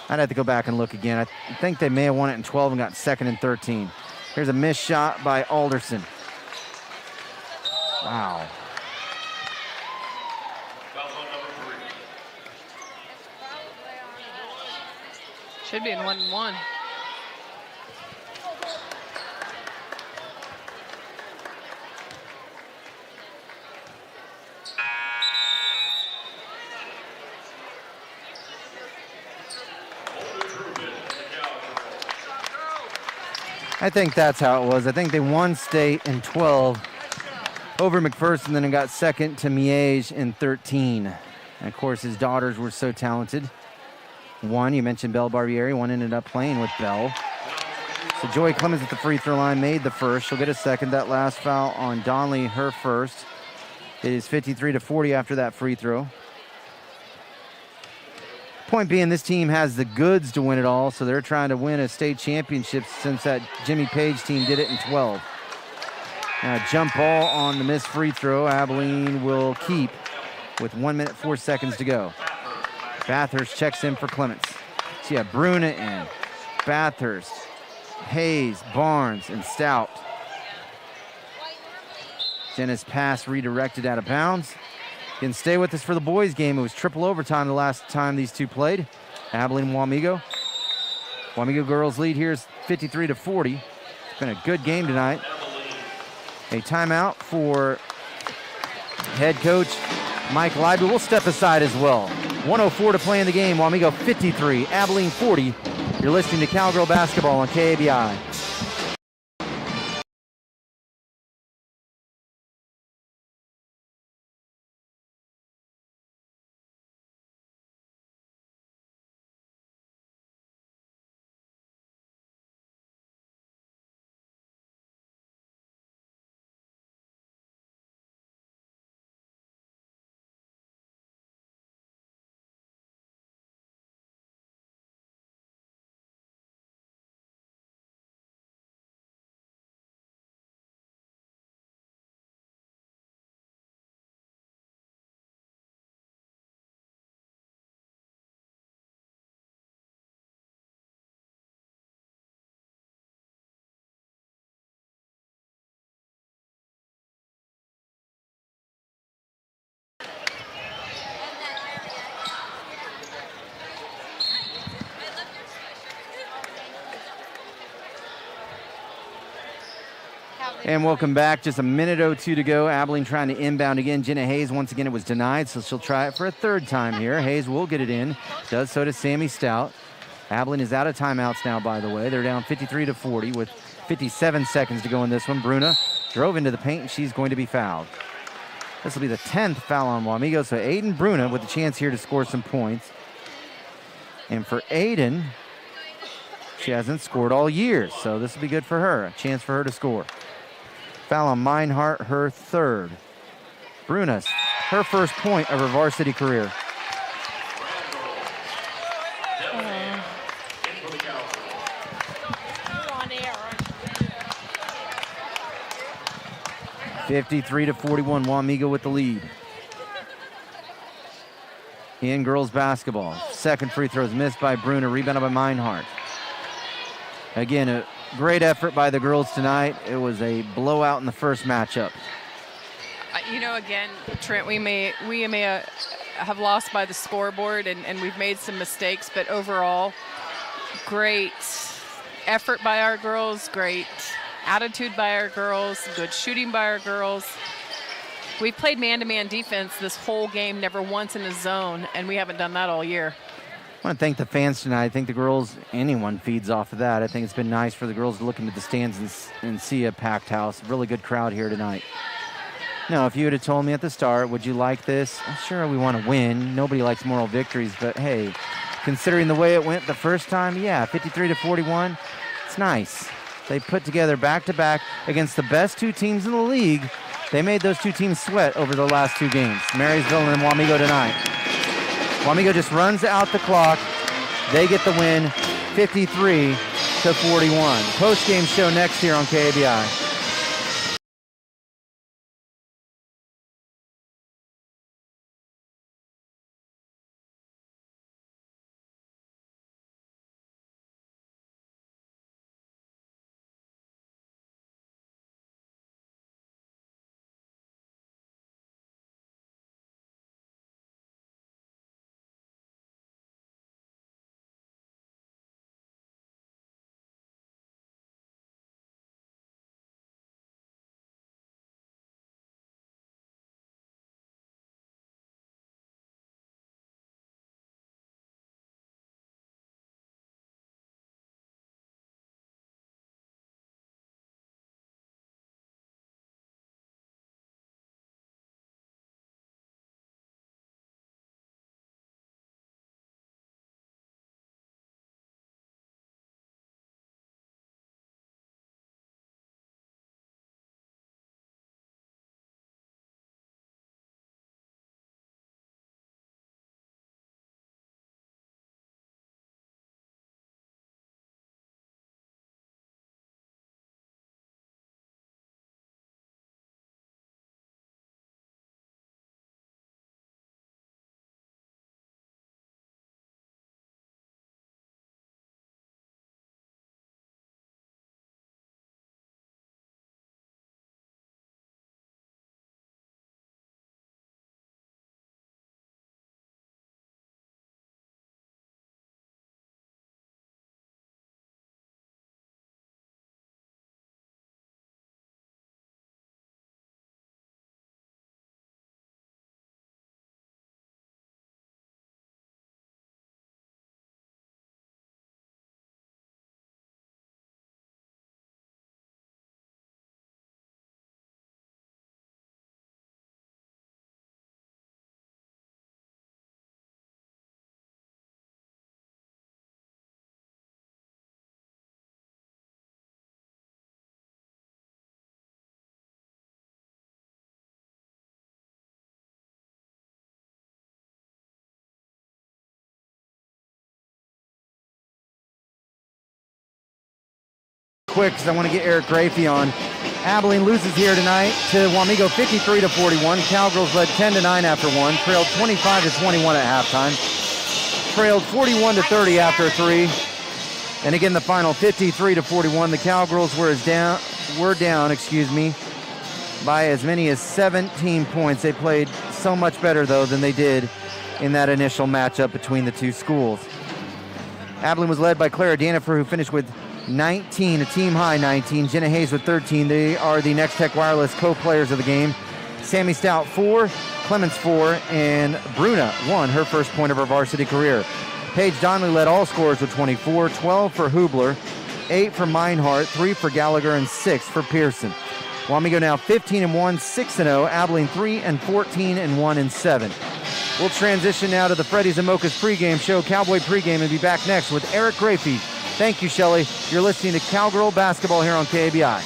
I'd have to go back and look again. I think they may have won it in 12 and got second in 13. Here's a missed shot by Alderson. Wow. Should be in 1-1. I think that's how it was. I think they won state in 12 over McPherson, then it got second to Miege in 13. And of course, his daughters were so talented. One, you mentioned Belle Barbieri. One ended up playing with Belle. So Joy Clemens at the free throw line made the first. She'll get a second. That last foul on Donnelly, her first. It is 53-40 after that free throw. Point being, this team has the goods to win it all, so they're trying to win a state championship since that Jimmy Page team did it in 12. Now, jump ball on the missed free throw. Abilene will keep with 1 minute, 4 seconds to go. Bathurst checks in for Clements. So you have Bruna in, Bathurst, Hayes, Barnes, and Stout. Jenna's pass redirected out of bounds. You can stay with us for the boys' game. It was triple overtime the last time these two played. Abilene and Wamego. Wamego girls lead here is 53-40. It's been a good game tonight. A timeout for head coach Mike Leiby. We'll step aside as well. 1:04 to play in the game. Wamego 53, Abilene 40. You're listening to Cowgirl Basketball on KABI. And welcome back. Just a minute 02 to go. Abilene trying to inbound again. Jenna Hayes, once again, it was denied, so she'll try it for a third time here. Hayes will get it in. Does so to Sammy Stout. Abilene is out of timeouts now, by the way. They're down 53-40 with 57 seconds to go in this one. Bruna drove into the paint, and she's going to be fouled. This will be the 10th foul on Wamego, so Aiden Bruna with a chance here to score some points. And for Aiden, she hasn't scored all year, so this will be good for her. A chance for her to score. Foul on Meinhardt, her third. Brunas, her first point of her varsity career. Oh. 53-41, Wamego with the lead. In girls basketball, second free throw is missed by Bruna, rebounded by Meinhardt. Again, a great effort by the girls tonight. It was a blowout in the first matchup. Again, Trent, we may have lost by the scoreboard and we've made some mistakes, but overall, great effort by our girls, great attitude by our girls, good shooting by our girls. We've played man-to-man defense this whole game, never once in the zone, and we haven't done that all year. I want to thank the fans tonight. I think the girls, anyone feeds off of that. I think it's been nice for the girls to look into the stands and see a packed house. Really good crowd here tonight. No, if you would have told me at the start, would you like this? I'm sure we want to win. Nobody likes moral victories, but hey, considering the way it went the first time, yeah, 53-41, it's nice. They put together back-to-back against the best two teams in the league. They made those two teams sweat over the last two games, Marysville and Wamego tonight. Wamego just runs out the clock. They get the win, 53-41. Post-game show next here on KABI. quick because I want to get Eric Grafey on. Abilene loses here tonight to Wamego 53-41. Cowgirls led 10-9 after one. Trailed 25-21 at halftime. Trailed 41-30 after three. And again, the final 53-41. The Cowgirls were down by as many as 17 points. They played so much better, though, than they did in that initial matchup between the two schools. Abilene was led by Clara Danifer, who finished with 19, a team-high 19. Jenna Hayes with 13. They are the Next Tech Wireless co-players of the game. Sammy Stout, 4. Clemens, 4. And Bruna won her first point of her varsity career. Paige Donnelly led all scorers with 24, 12 for Hubler, 8 for Meinhardt, 3 for Gallagher, and 6 for Pearson. Wamego now 15-1, 6-0. Abilene 3-14-1-7. We'll transition now to the Freddy's and Mocha's pregame show, Cowboy pregame, and be back next with Eric Grafey. Thank you, Shelley. You're listening to Cowgirl Basketball here on KABI.